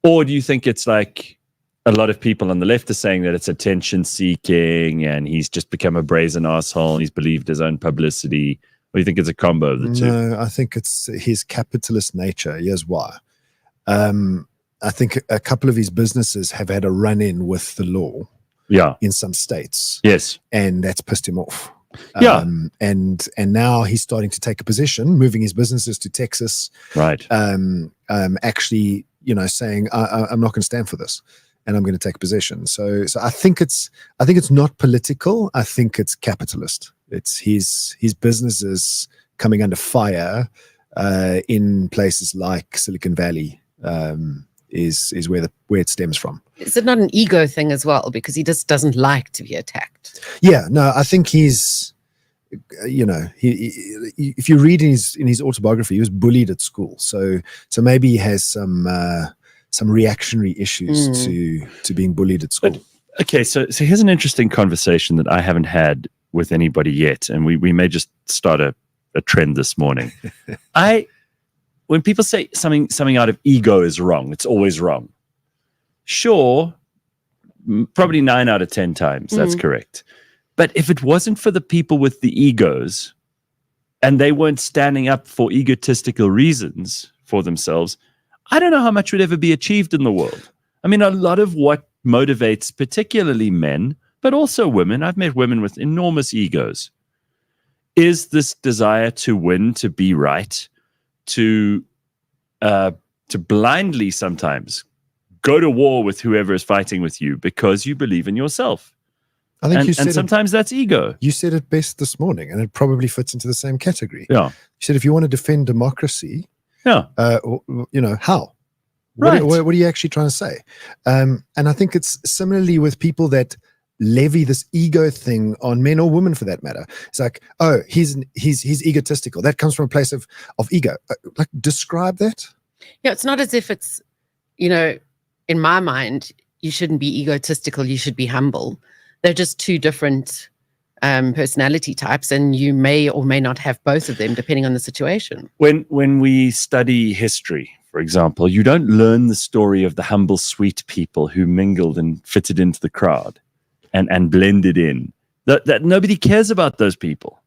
Or do you think it's like a lot of people on the left are saying that it's attention seeking and he's just become a brazen asshole and he's believed his own publicity. Or you think it's a combo of the two? No, I think it's his capitalist nature. Here's why. I think a couple of his businesses have had a run-in with the law. Yeah. In some states. Yes. And that's pissed him off. Yeah. And now he's starting to take a position, moving his businesses to Texas. Right. Actually, saying I'm not going to stand for this, and I'm going to take a position. So I think it's not political. I think it's capitalist. It's his businesses coming under fire in places like Silicon Valley. Is where it stems from. Is it not an ego thing as well? Because he just doesn't like to be attacked. Yeah, no, I think he's, if you read in his autobiography, he was bullied at school. So maybe he has some reactionary issues to being bullied at school. But, okay, so here's an interesting conversation that I haven't had with anybody yet, and we may just start a trend this morning. When people say something out of ego is wrong, it's always wrong. Sure, probably 9 out of 10 times that's correct. But if it wasn't for the people with the egos and they weren't standing up for egotistical reasons for themselves, I don't know how much would ever be achieved in the world. I mean, a lot of what motivates particularly men, but also women, I've met women with enormous egos, is this desire to win, to be right, to blindly sometimes go to war with whoever is fighting with you because you believe in yourself. I think and sometimes that's ego. You said it best this morning, and it probably fits into the same category. Yeah. You said if you want to defend democracy, how? Right. What are you actually trying to say? And I think it's similarly with people that levy this ego thing on men or women for that matter. It's like, oh, he's egotistical. That comes from a place of ego. Like, describe that. Yeah, it's not as if it's, in my mind, you shouldn't be egotistical, you should be humble. They're just two different personality types, and you may or may not have both of them depending on the situation. When we study history, for example, you don't learn the story of the humble, sweet people who mingled and fitted into the crowd and blended in. That nobody cares about those people,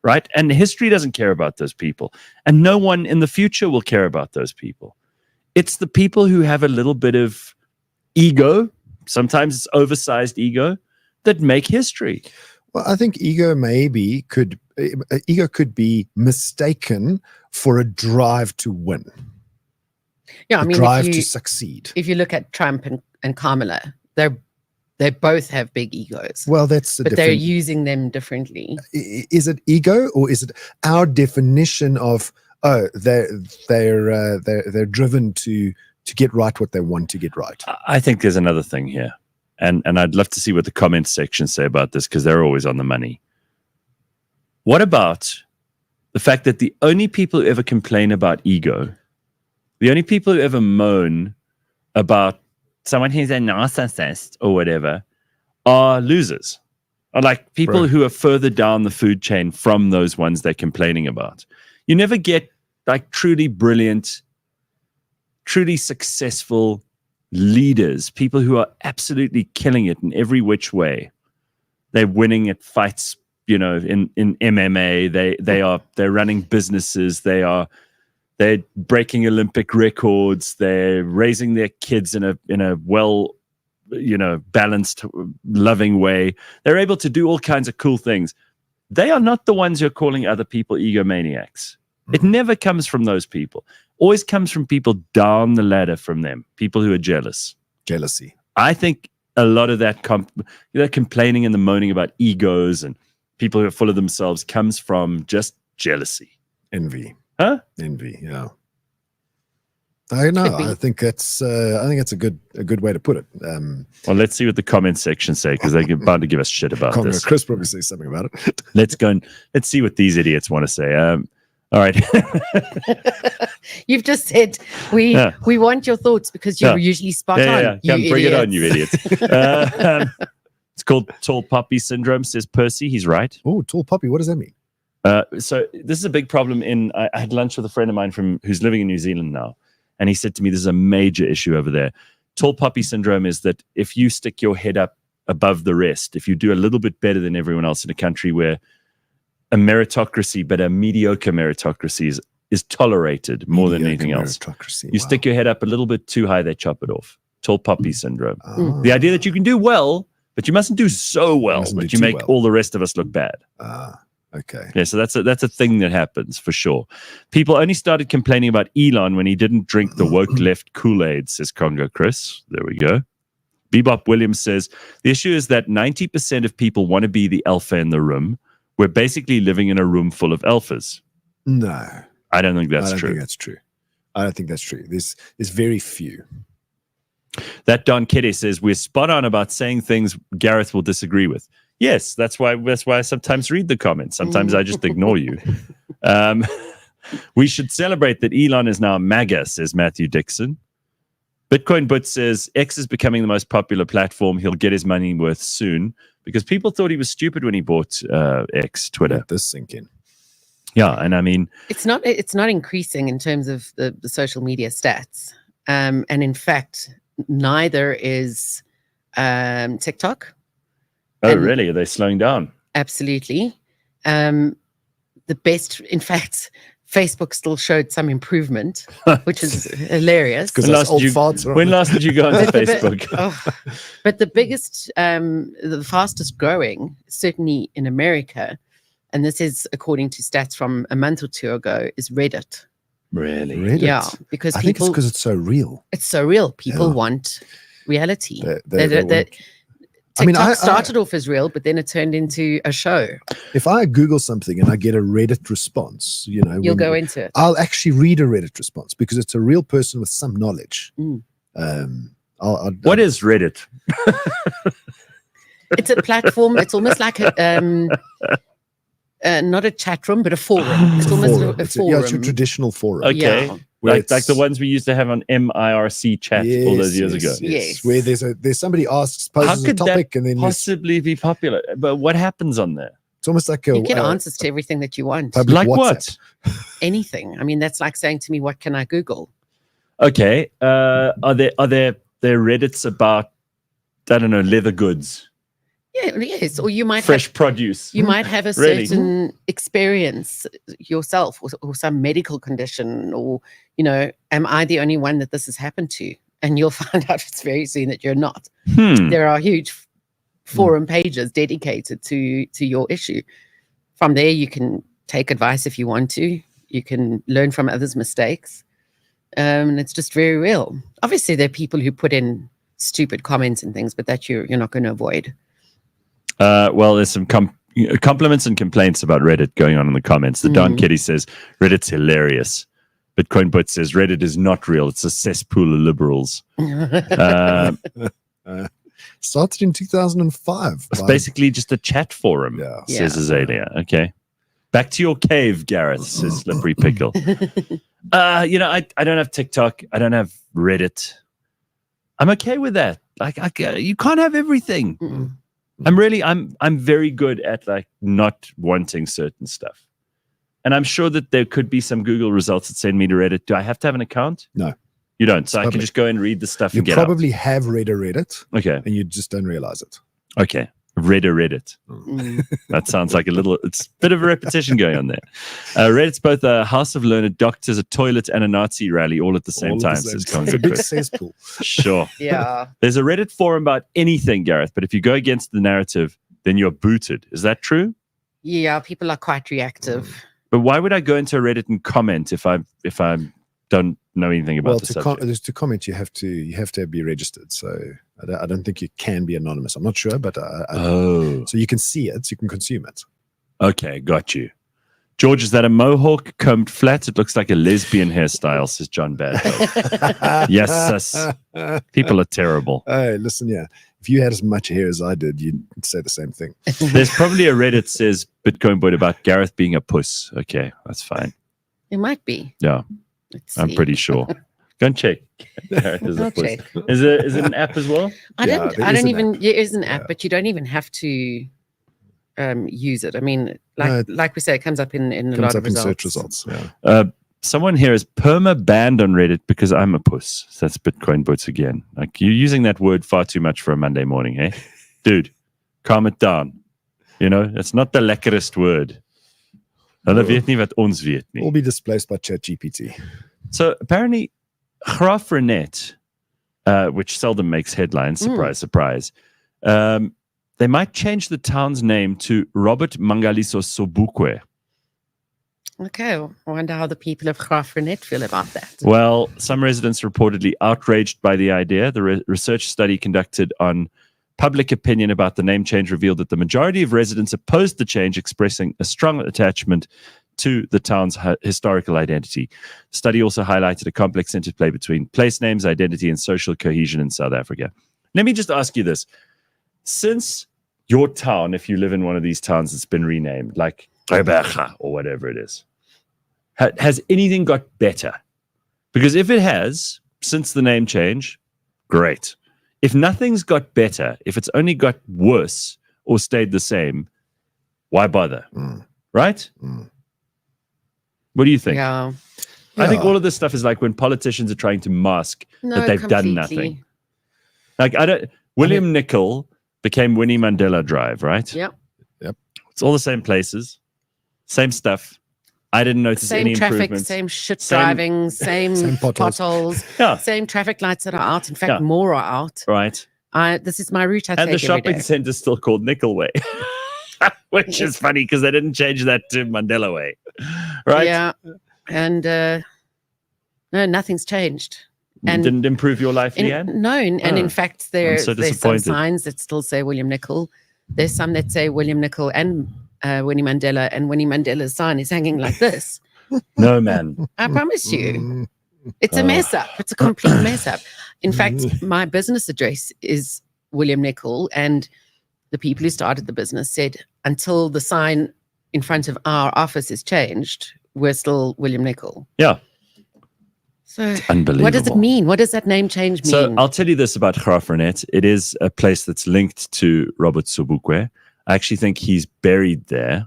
right? And history doesn't care about those people. And no one in the future will care about those people. It's the people who have a little bit of ego, sometimes it's oversized ego, that make history. Well, I think ego could be mistaken for a drive to win. Yeah, I mean, drive to succeed. If you look at Trump and Kamala, they both have big egos. Well, but they're using them differently. Is it ego, or is it our definition of they're driven to get right what they want to get right? I think there's another thing here. And I'd love to see what the comments section say about this, because they're always on the money. What about the fact that the only people who ever complain about ego, the only people who ever moan about someone who's a narcissist or whatever, are losers? Are like people who are further down the food chain from those ones they're complaining about. You never get like truly brilliant, truly successful leaders, people who are absolutely killing it in every which way. They're winning at fights, in MMA. They're running businesses. They're breaking Olympic records. They're raising their kids in a well, balanced, loving way. They're able to do all kinds of cool things. They are not the ones who are calling other people egomaniacs. It never comes from those people. Always comes from people down the ladder from them, people who are jealous. Jealousy. I think a lot of that complaining and the moaning about egos and people who are full of themselves comes from just jealousy. Envy. Huh? Envy, yeah. I know. I think that's a good way to put it. Well, let's see what the comment section say, because they're bound to give us shit about this. Chris probably says something about it. Let's go and let's see what these idiots want to say. All right. You've just said we want your thoughts because you're usually spot on. Yeah. Bring it on, you idiots. It's called tall poppy syndrome, says Percy. He's right. Oh, tall poppy. What does that mean? So this is a big problem I had lunch with a friend of mine who's living in New Zealand now. And he said to me, this is a major issue over there. tall poppy syndrome is that if you stick your head up above the rest, if you do a little bit better than everyone else in a country where a meritocracy, but a mediocre meritocracy is tolerated more than anything else. You stick your head up a little bit too high, they chop it off. Tall poppy syndrome. The idea that you can do well, but you mustn't do so well that you make all the rest of us look bad. Okay. Yeah, so that's a thing that happens for sure. People only started complaining about Elon when he didn't drink the woke left Kool-Aid, says Congo Chris. There we go. Bebop Williams says, the issue is that 90% of people want to be the alpha in the room. We're basically living in a room full of alphas. No. I don't think that's I don't true. think that's true. I don't think that's true. There's very few. That Don Kede says, we're spot on about saying things Gareth will disagree with. Yes, that's why I sometimes read the comments. Sometimes I just ignore you. We should celebrate that Elon is now MAGA, says Matthew Dixon. Bitcoin But says, X is becoming the most popular platform. He'll get his money worth soon because people thought he was stupid when he bought X, Twitter. Let this sink in. Yeah, and I mean... It's not increasing in terms of the social media stats. And in fact, neither is TikTok. Oh, really? Are they slowing down? Absolutely. The best, in fact, Facebook still showed some improvement, which is hilarious. Because when last did you go onto Facebook? But the biggest, the fastest growing, certainly in America, and this is according to stats from a month or two ago, is Reddit. Really? Reddit? Yeah, because I think it's because it's so real. It's so real. People want reality. TikTok started off as real, but then it turned into a show. If I Google something and I get a Reddit response, you'll go into it. I'll actually read a Reddit response because it's a real person with some knowledge. What is Reddit? It's a platform. It's almost like not a chat room, but a forum. It's almost a forum. Yeah, it's your traditional forum. Okay. Yeah. Like the ones we used to have on MIRC chat all those years ago. Yes. Where there's somebody poses a topic and then possibly be popular. But what happens on there? It's almost like you get answers to everything that you want. Like WhatsApp. what? Anything. I mean, that's like saying to me, what can I Google? Okay. Are there Reddits about, I don't know, leather goods? Yeah, yes. Or you might fresh produce. You might have a certain experience yourself or some medical condition, or, am I the only one that this has happened to? And you'll find out very soon that you're not. There are huge forum pages dedicated to your issue. From there, you can take advice if you want to. You can learn from others' mistakes. And it's just very real. Obviously, there are people who put in stupid comments and things, but that you're not going to avoid. Well, there's some compliments and complaints about Reddit going on in the comments. The Don Kitty says, Reddit's hilarious. Bitcoin But says, Reddit is not real. It's a cesspool of liberals. Started in 2005. It's basically just a chat forum, says Azalea. Okay. Back to your cave, Gareth, says Slippery Pickle. I don't have TikTok. I don't have Reddit. I'm okay with that. You can't have everything. I'm very good at not wanting certain stuff. And I'm sure that there could be some Google results that send me to Reddit. Do I have to have an account? No. You don't. So I can just go and read the stuff and get out. You probably have read a Reddit. Okay. And you just don't realize it. Okay. Read a Reddit. That sounds like it's a bit of a repetition going on there. Reddit's both a house of learned doctors, a toilet, and a Nazi rally all at the same time. It's a big cesspool. Sure. Yeah. There's a Reddit forum about anything, Gareth, but if you go against the narrative, then you're booted. Is that true? Yeah, people are quite reactive. But why would I go into Reddit and comment if I don't know anything about the subject? To comment, you have to be registered. So I don't think you can be anonymous. I'm not sure, but so you can see it, you can consume it. Okay, got you. George, is that a mohawk combed flat? It looks like a lesbian hairstyle, says John Badfield. Yes, people are terrible. Hey, listen, if you had as much hair as I did, you'd say the same thing. There's probably a Reddit says Bitcoin Boy about Gareth being a puss. Okay, that's fine. It might be. Yeah, I'm pretty sure. Go and check. Gareth is a puss. Is it an app as well? I don't even. It is an app, but you don't even have to use it. I mean, like we say, it comes up in a lot of results. Search results. Yeah. someone here is perma-banned on Reddit because I'm a puss. So that's Bitcoin Butts again. Like, you're using that word far too much for a Monday morning, eh? Dude, calm it down. You know, it's not the lekkerest word. Hulle weet nie wat ons weet nie. Will be displaced by ChatGPT. So apparently, Graaf Reinet, which seldom makes headlines, surprise, surprise, they might change the town's name to Robert Mangaliso Sobukwe. Okay, I wonder how the people of Graaf Reinet feel about that. Well, some residents reportedly outraged by the idea. The research study conducted on public opinion about the name change revealed that the majority of residents opposed the change, expressing a strong attachment to the town's historical identity. The study also highlighted a complex interplay between place names, identity, and social cohesion in South Africa. Let me just ask you this. Since your town, if you live in one of these towns that's been renamed, like Gqeberha or whatever it is, has anything got better? Because if it has, since the name change, great. If nothing's got better, if it's only got worse or stayed the same, why bother? Right? What do you think? Yeah. I think all of this stuff is like when politicians are trying to mask that they've done nothing. Like, William Nicol became Winnie Mandela Drive, right? Yep. It's all the same places, same stuff. I didn't notice any traffic, improvements. same shit driving, same potholes, same traffic lights that are out. In fact, more are out. Right. This is my route I take And the every shopping day. centre's still called Nickel Way, which is funny because they didn't change that to Mandela Way. Right? Yeah. And no, nothing's changed. And didn't improve your life, Leigh-Ann? No, and in fact, there's some disappointed. signs that still say William Nicol. There's some that say William Nicol and Winnie Mandela, and Winnie Mandela's sign is hanging like this. No, man. I promise you. It's a mess up. It's a complete mess up. In fact, my business address is William Nicol, and the people who started the business said, until the sign in front of our office is changed, we're still William Nicol. Yeah. So It's unbelievable. what does it mean? What does that name change mean? So I'll tell you this about Graaf Reinet. It is a place that's linked to Robert Sobukwe. I actually think he's buried there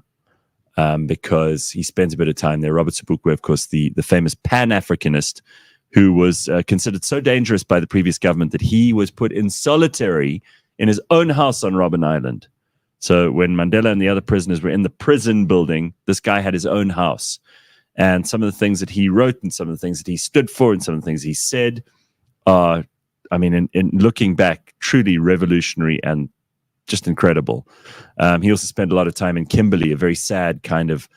because he spends a bit of time there. Robert Sobukwe, of course, the famous Pan-Africanist who was considered so dangerous by the previous government that he was put in solitary in his own house on Robben Island. So when Mandela and the other prisoners were in the prison building, this guy had his own house. And some of the things that he wrote and some of the things that he stood for and some of the things he said are, I mean, in looking back, truly revolutionary and just incredible. He also spent a lot of time in Kimberley, a very sad kind of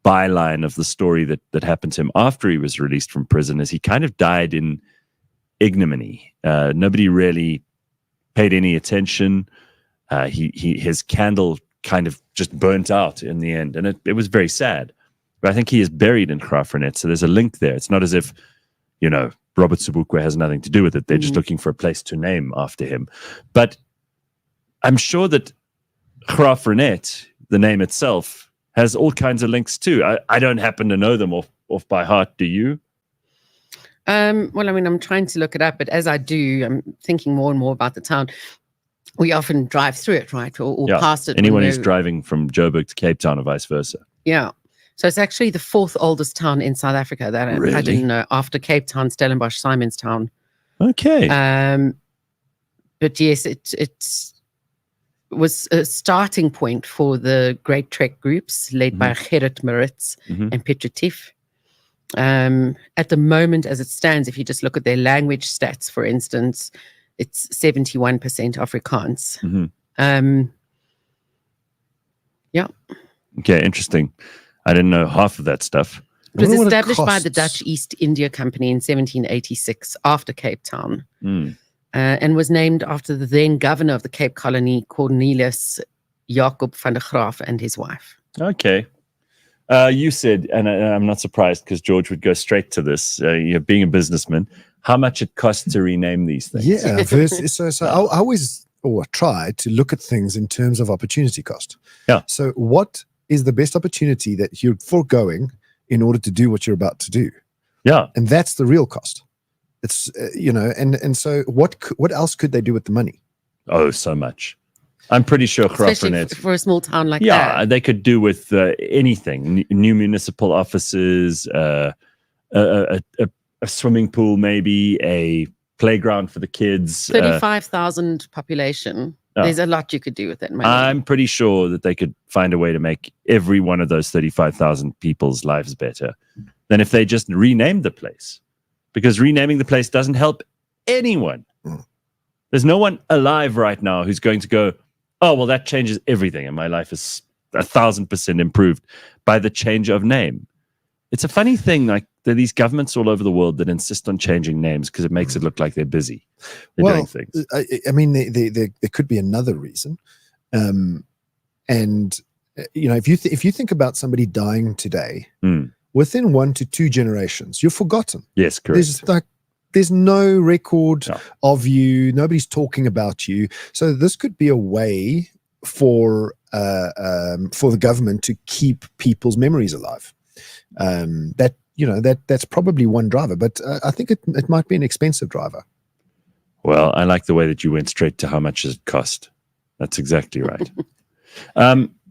byline of the story that happened to him after he was released from prison, as he kind of died in ignominy. Nobody really paid any attention. His candle kind of just burnt out in the end, and it was very sad. But I think he is buried in Graaf Reinet, so there's a link there. It's not as if, Robert Sobukwe has nothing to do with it. They're just looking for a place to name after him. But I'm sure that Graaf Reinet, the name itself, has all kinds of links too. I don't happen to know them off by heart. Do you? Well, I mean, I'm trying to look it up, but as I do, I'm thinking more and more about the town. We often drive through it, right? Or past it. Anyone who's driving from Joburg to Cape Town or vice versa. Yeah. So it's actually the fourth oldest town in South Africa. That I didn't know. After Cape Town, Stellenbosch, Simonstown. Okay. But yes, it was a starting point for the Great Trek groups led by Gerrit Maritz and Piet Retief. At the moment, as it stands, if you just look at their language stats, for instance, it's 71% Afrikaans. Yeah. Okay, interesting. I didn't know half of that stuff. It was established by the Dutch East India Company in 1786 after Cape Town and was named after the then governor of the Cape Colony, Cornelius Jacob van der Graaf, and his wife. Okay. You said, and I'm not surprised because George would go straight to this, being a businessman, how much it costs to rename these things. Yeah, so I always try to look at things in terms of opportunity cost. Yeah. So what is the best opportunity that you're foregoing in order to do what you're about to do? Yeah. And that's the real cost. It's, and so what else could they do with the money? Oh, so much. I'm pretty sure Especially Graaff-Reinet. for a small town like Yeah, that. they could do with anything. New municipal offices, a swimming pool, maybe a playground for the kids. 35,000 population. There's a lot you could do with that money. I'm pretty sure that they could find a way to make every one of those 35,000 people's lives better than if they just renamed the place. Because renaming the place doesn't help anyone. There's no one alive right now who's going to go, oh, well, that changes everything, and my life is 1,000% improved by the change of name. It's a funny thing, like there are these governments all over the world that insist on changing names because it makes it look like they're busy. They're doing things. I mean, there could be another reason, and if you think about somebody dying today, within 1 to 2 generations, you're forgotten. Yes, correct. There's no record of you. Nobody's talking about you. So this could be a way for the government to keep people's memories alive. That's probably one driver, but I think it might be an expensive driver. Well, I like the way that you went straight to how much does it cost. That's exactly right.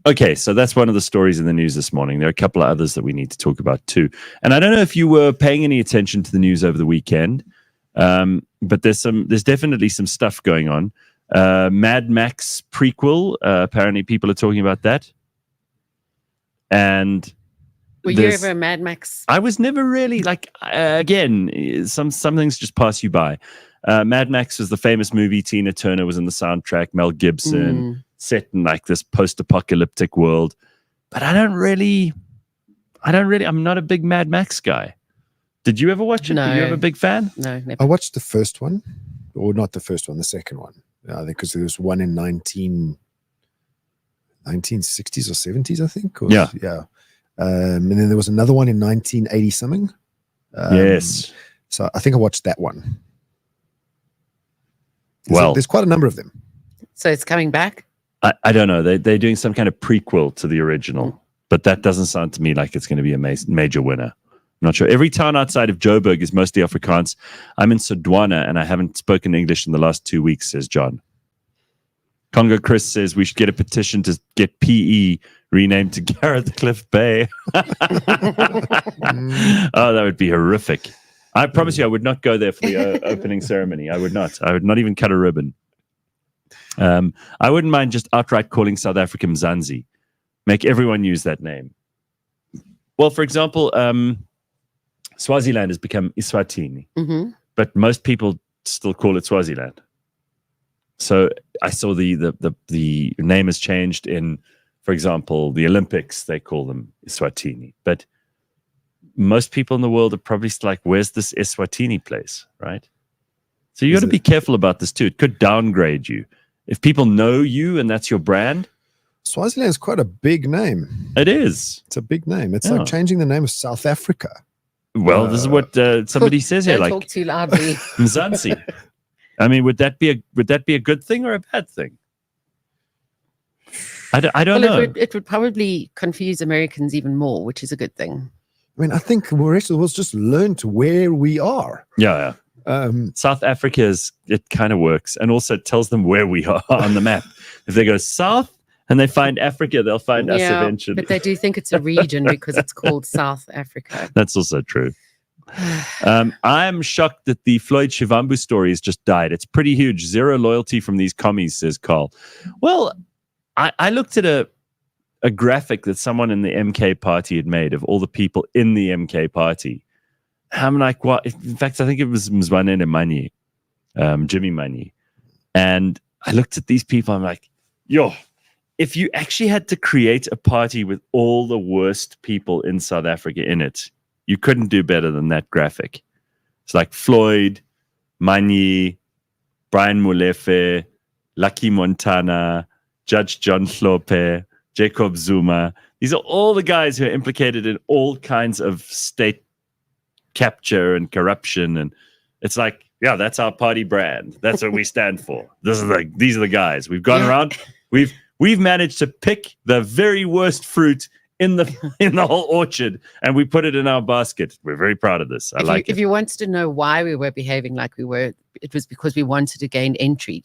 Okay, so that's one of the stories in the news this morning. There are a couple of others that we need to talk about too. And I don't know if you were paying any attention to the news over the weekend, but there's definitely some stuff going on. Mad Max prequel, apparently people are talking about that. And were you ever a Mad Max? I was never really again, some things just pass you by. Mad Max was the famous movie. Tina Turner was in the soundtrack. Mel Gibson, set in like this post-apocalyptic world. But I'm not a big Mad Max guy. Did you ever watch it? No. Were you ever a big fan? No, never. I watched the first one, or not the first one, the second one. I think because there was one in 1960s or 70s, I think. Yeah. And then there was another one in 1980 something. Yes. So I think I watched that one. Well, there's quite a number of them. So it's coming back? I don't know. They're doing some kind of prequel to the original, but that doesn't sound to me like it's going to be a major winner. I'm not sure. Every town outside of Joburg is mostly Afrikaans. I'm in Sodwana and I haven't spoken English in the last 2 weeks, says John. Congo Chris says we should get a petition to get PE renamed to Gareth Cliff Bay. Oh, that would be horrific. I promise you I would not go there for the opening ceremony. I would not. I would not even cut a ribbon. I wouldn't mind just outright calling South Africa Mzansi. Make everyone use that name. Well, for example, Swaziland has become Eswatini, but most people still call it Swaziland. So I saw the name has changed in, for example, the Olympics. They call them Eswatini, but most people in the world are probably still like, "Where's this Eswatini place?" Right? So you got to be careful about this too. It could downgrade you if people know you and that's your brand. Swaziland is quite a big name. It is. It's a big name. It's like changing the name of South Africa. Well, this is what somebody says here. Don't like, talk too loudly. Mzansi. I mean, would that be a good thing or a bad thing? I don't know. It would probably confuse Americans even more, which is a good thing. I mean, I think we'll just learn to where we are. Yeah. South Africa it kind of works, and also it tells them where we are on the map. If they go south and they find Africa, they'll find us eventually. But they do think it's a region because it's called South Africa. That's also true. I'm shocked that the Floyd Shivambu story has just died. It's pretty huge. Zero loyalty from these commies, says Carl. Well, I looked at a graphic that someone in the MK party had made of all the people in the MK party. I'm like, what? In fact, I think it was Mzwane and Mienie, Jimmy Mienie. And I looked at these people. I'm like, yo, if you actually had to create a party with all the worst people in South Africa in it, you couldn't do better than that graphic. It's like Floyd, Mienie, Brian Molefe, Lucky Montana, Judge John Hlophe, Jacob Zuma. These are all the guys who are implicated in all kinds of state capture and corruption. And it's like, yeah, that's our party brand. That's what we stand for. These are the guys. We've gone around. We've managed to pick the very worst fruit in the whole orchard, and we put it in our basket. We're very proud of this. If you wanted to know why we were behaving like we were, it was because we wanted to gain entry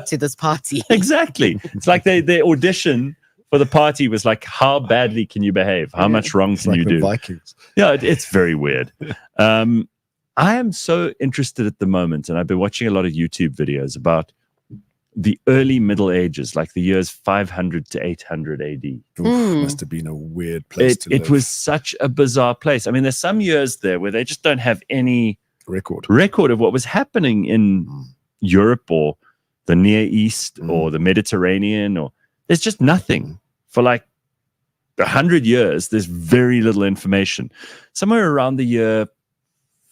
to this party. Exactly. It's like their audition for the party was like, how badly can you behave? How much wrong can like you the do? Vikings. Yeah, it's very weird. I am so interested at the moment, and I've been watching a lot of YouTube videos about the early Middle Ages, like the years 500 to 800 AD. Oof, must have been a weird place to live. It was such a bizarre place. I mean, there's some years there where they just don't have any record of what was happening in Europe or the Near East or the Mediterranean, or there's just nothing. For like 100 years, there's very little information. Somewhere around the year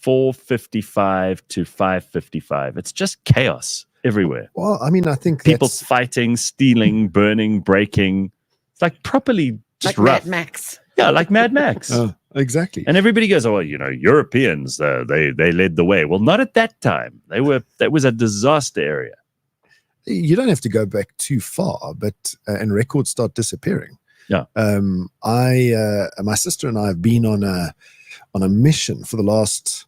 455 to 555, it's just chaos everywhere. Well, I mean, I think people fighting, stealing, burning, breaking. It's like properly just like rough. Mad Max. Yeah, like Mad Max. Exactly. And everybody goes, "Oh, well, Europeans, they led the way." Well, not at that time. That was a disaster area. You don't have to go back too far, but and records start disappearing. Yeah. My sister and I have been on a mission for the last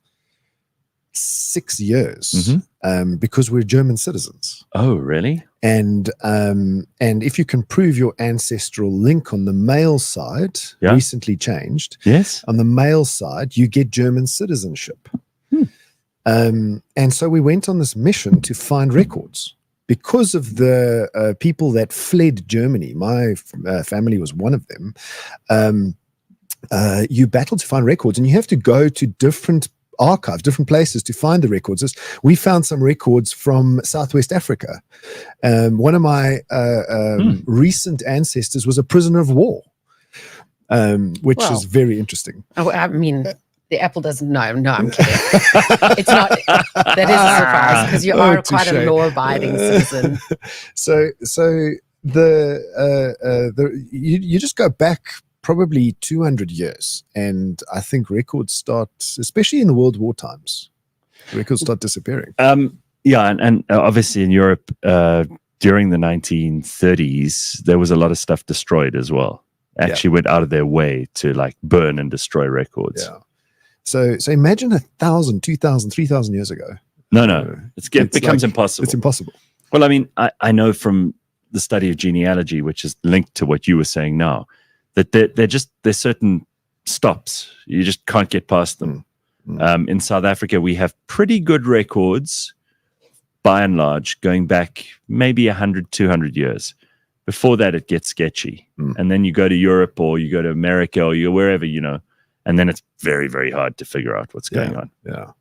6 years because we're German citizens. Oh, really? And if you can prove your ancestral link on the male side, recently changed. Yes. On the male side, you get German citizenship. And so we went on this mission to find records because of the people that fled Germany. My family was one of them. You battle to find records, and you have to go to different archives, different places to find the records. We found some records from Southwest Africa. One of my recent ancestors was a prisoner of war, which is very interesting. Oh, I mean, the apple doesn't know. No, I'm kidding. It's not. That is a surprise because you are quite a law-abiding citizen. So you just go back probably 200 years, and I think records start, especially in the World War times, records start disappearing. And obviously in Europe during the 1930s, there was a lot of stuff destroyed as well. Actually went out of their way to like burn and destroy records. Yeah. So imagine 1,000, 2,000, 3,000 years ago. No, it becomes impossible. It's impossible. Well, I mean, I know from the study of genealogy, which is linked to what you were saying now, that there's certain stops. You just can't get past them. In South Africa, we have pretty good records, by and large, going back maybe 100, 200 years. Before that, it gets sketchy. And then you go to Europe or you go to America or you go wherever, and then it's very, very hard to figure out what's going on. Yeah.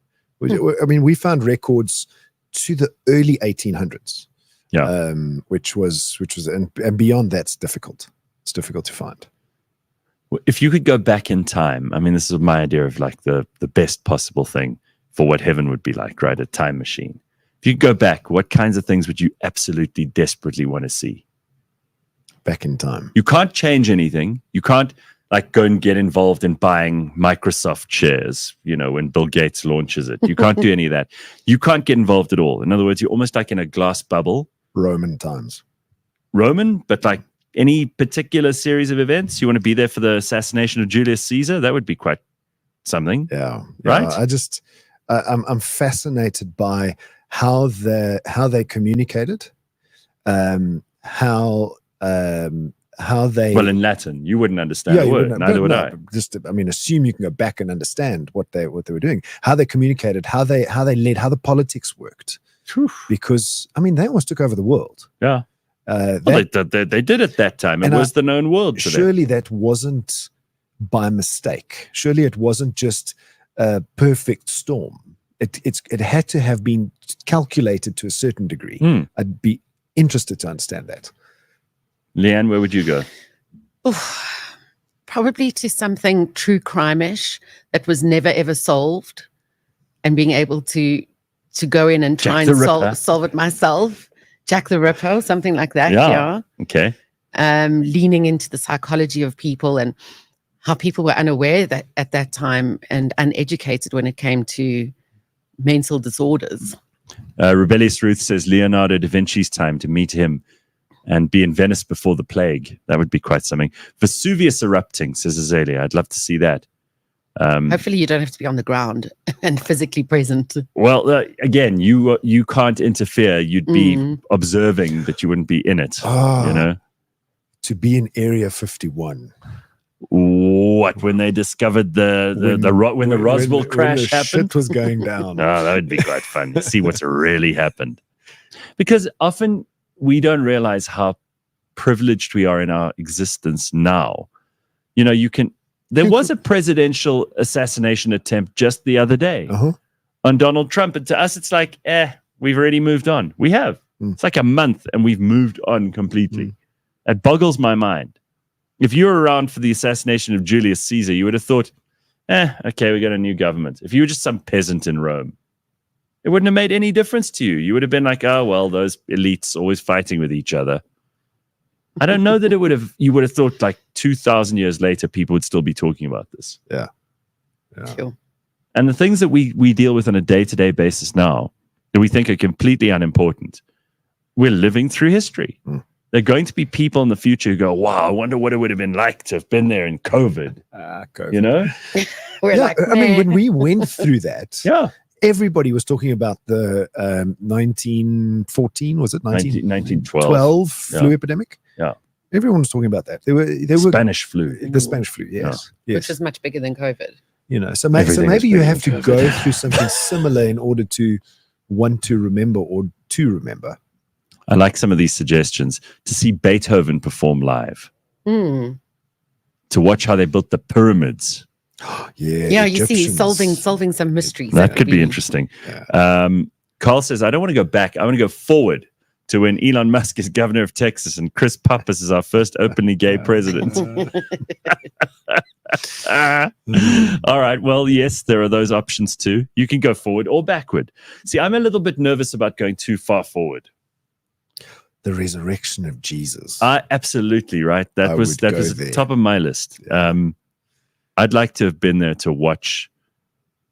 I mean, we found records to the early 1800s. Yeah. Which was and beyond that's difficult. It's difficult to find. If you could go back in time, I mean, this is my idea of like the best possible thing for what heaven would be like, right? A time machine. If you could go back, what kinds of things would you absolutely desperately want to see? Back in time. You can't change anything. You can't like go and get involved in buying Microsoft shares, when Bill Gates launches it. You can't do any of that. You can't get involved at all. In other words, you're almost like in a glass bubble. Roman times. Roman, but like any particular series of events? You want to be there for the assassination of Julius Caesar? That would be quite something. Yeah. Right? I'm fascinated by how they communicated, how they... Well, in Latin, you wouldn't understand a word. Neither would I. Assume you can go back and understand what they were doing, how they communicated, how they led, how the politics worked. Because, they almost took over the world. Yeah. They did at that time. It was the known world to them. Surely that wasn't by mistake. Surely it wasn't just a perfect storm. It had to have been calculated to a certain degree. I'd be interested to understand that. Leigh-Ann, where would you go? Probably to something true crime-ish that was never ever solved, and being able to go in and try and solve it myself. Jack the Ripper, something like that. Yeah. Okay. Leaning into the psychology of people and how people were unaware that at that time and uneducated when it came to mental disorders. Rebellious Ruth says Leonardo da Vinci's time to meet him and be in Venice before the plague. That would be quite something. Vesuvius erupting, says Azalea. I'd love to see that. Hopefully you don't have to be on the ground and physically present. Well, again, you can't interfere. You'd be observing, but you wouldn't be in it. You know, to be in Area 51. What, when they discovered when the Roswell crash happened? Shit was going down. Oh, that would be quite fun to see what's really happened. Because often we don't realize how privileged we are in our existence now. You know, there was a presidential assassination attempt just the other day on Donald Trump. And to us, it's like, we've already moved on. We have. It's like a month and we've moved on completely. It boggles my mind. If you were around for the assassination of Julius Caesar, you would have thought, okay, we got a new government. If you were just some peasant in Rome, it wouldn't have made any difference to you. You would have been like, oh, well, those elites always fighting with each other. I don't know that you would have thought like 2,000 years later, people would still be talking about this. Yeah. Sure. And the things that we deal with on a day-to-day basis now that we think are completely unimportant, we're living through history. There are going to be people in the future who go, wow, I wonder what it would have been like to have been there in COVID. COVID. You know? I mean, when we went through that, everybody was talking about the 1914, was it 1912 flu epidemic? Yeah. Everyone was talking about that. They were Spanish flu. The Spanish flu, yes. Which is much bigger than COVID. You know, so maybe you have to go through something similar in order to want to remember or to remember. I like some of these suggestions. To see Beethoven perform live. To watch how they built the pyramids. Yeah, you see, solving some mysteries. That could be interesting. Yeah. Carl says, I don't want to go back. I want to go forward to when Elon Musk is governor of Texas and Chris Pappas is our first openly gay president. All right. Well, yes, there are those options too. You can go forward or backward. See, I'm a little bit nervous about going too far forward. The resurrection of Jesus. Absolutely, right. That was at the top of my list. I'd like to have been there to watch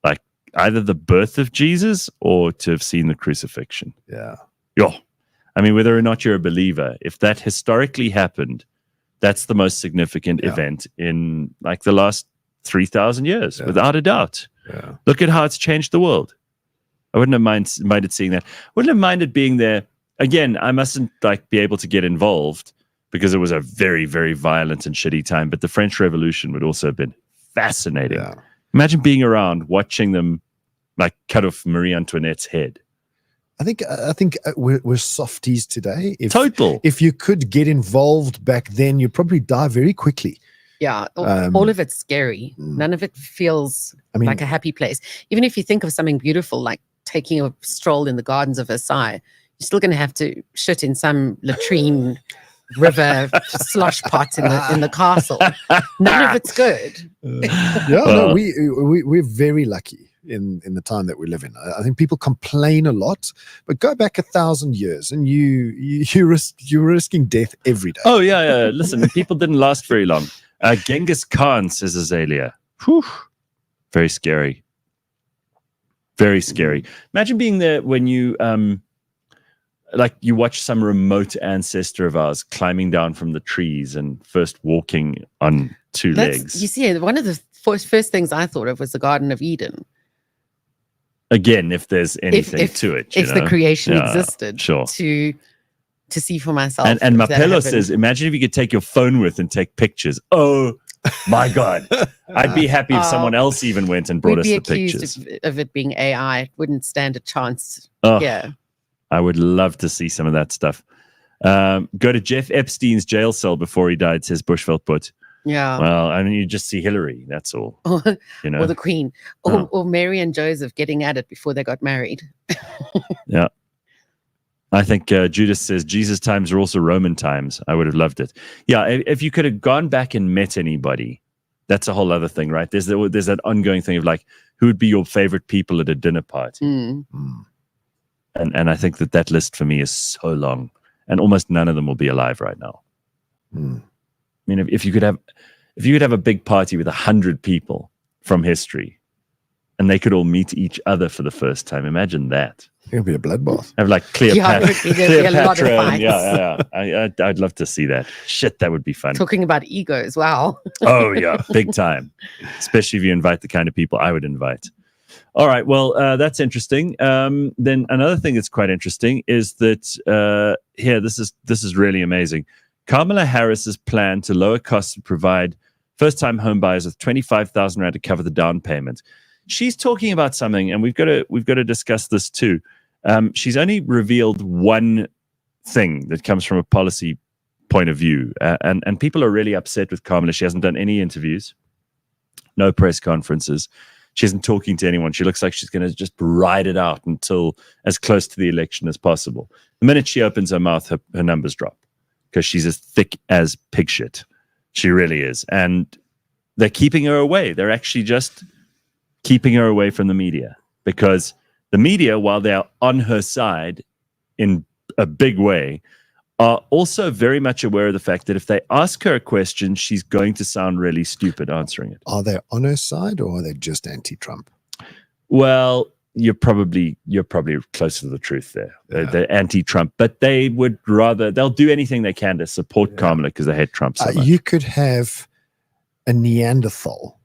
like either the birth of Jesus or to have seen the crucifixion. Yeah. I mean, whether or not you're a believer, if that historically happened, that's the most significant event in like the last 3,000 years, without a doubt. Yeah. Look at how it's changed the world. I wouldn't have minded seeing that. Wouldn't have minded being there. Again, I mustn't like be able to get involved because it was a very, very violent and shitty time. But the French Revolution would also have been fascinating. Yeah. Imagine being around, watching them like cut off Marie Antoinette's head. I think we're softies today. Total. If you could get involved back then, you'd probably die very quickly. Yeah, all of it's scary. None of it feels like a happy place. Even if you think of something beautiful, like taking a stroll in the gardens of Versailles, you're still going to have to shit in some latrine river slosh pot in the castle. None of it's good. We're very lucky in the time that we live in. I think people complain a lot, but go back 1,000 years and you're risking death every day. Oh yeah. Listen, people didn't last very long. Genghis Khan, says Azalea. Whew. Very scary. Very scary. Imagine being there when you like you watch some remote ancestor of ours climbing down from the trees and first walking on two legs. You see, one of the first things I thought of was the Garden of Eden. Again, if there's anything to it. If the creation existed. Sure. To see for myself. And Mapello says, imagine if you could take your phone with and take pictures. Oh, my God. I'd be happy if someone else even went and brought us the pictures. Of it being AI. It wouldn't stand a chance. Yeah. I would love to see some of that stuff. Go to Jeff Epstein's jail cell before he died, says Bushveld Put. Yeah. Well, I mean, you just see Hillary. That's all. You know? Or the Queen. Or Mary and Joseph getting at it before they got married. Yeah. I think Judas says Jesus' times are also Roman times. I would have loved it. Yeah, if you could have gone back and met anybody, that's a whole other thing, right? There's that ongoing thing of like, who would be your favorite people at a dinner party? And I think that list for me is so long, and almost none of them will be alive right now. I mean, if you could have a big party with 100 people from history, and they could all meet each other for the first time, imagine that. It'll be a bloodbath. Have like Yeah, Cleopatra. it would be- there'd be a lot of fights. Yeah. I'd love to see that. Shit, that would be fun. Talking about egos, wow. Oh yeah, big time. Especially if you invite the kind of people I would invite. All right, well, that's interesting. Then another thing that's quite interesting is that here, this is really amazing. Kamala Harris's plan to lower costs and provide first-time home buyers with 25,000 rand to cover the down payment. She's talking about something, and we've got to discuss this too. She's only revealed one thing that comes from a policy point of view, and people are really upset with Kamala. She hasn't done any interviews, no press conferences. She isn't talking to anyone. She looks like she's going to just ride it out until as close to the election as possible. The minute she opens her mouth, her numbers drop because she's as thick as pig shit. She really is. And they're keeping her away. They're actually just keeping her away from the media because the media, while they are on her side in a big way, are also very much aware of the fact that if they ask her a question, she's going to sound really stupid answering it. Are they on her side or are they just anti-Trump? Well, you're probably closer to the truth there. They're anti-Trump, but they'll do anything they can to support Kamala because they hate Trump so much. You could have a Neanderthal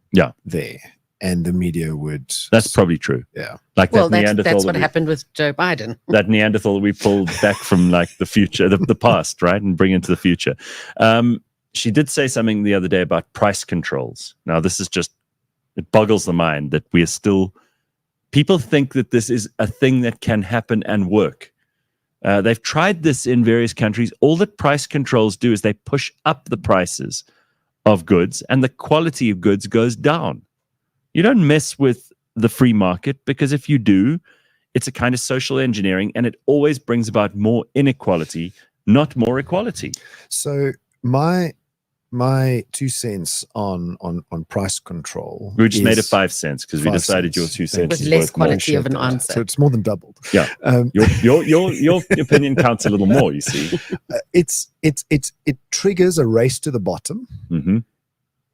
there. And the media would... That's probably true. Yeah. Like well, that Neanderthal. That's what happened with Joe Biden. That Neanderthal we pulled back from like the future, the past, right? And bring into the future. She did say something the other day about price controls. Now, this is just, it boggles the mind that we are still... People think that this is a thing that can happen and work. They've tried this in various countries. All that price controls do is they push up the prices of goods and the quality of goods goes down. You don't mess with the free market because if you do, it's a kind of social engineering and it always brings about more inequality, not more equality. So my 2 cents on price control. We just made it 5 cents because we decided your 2 cents with is less worth more. quality of an answer. So it's more than doubled. Yeah. Your opinion counts a little more, you see. It triggers a race to the bottom mm-hmm.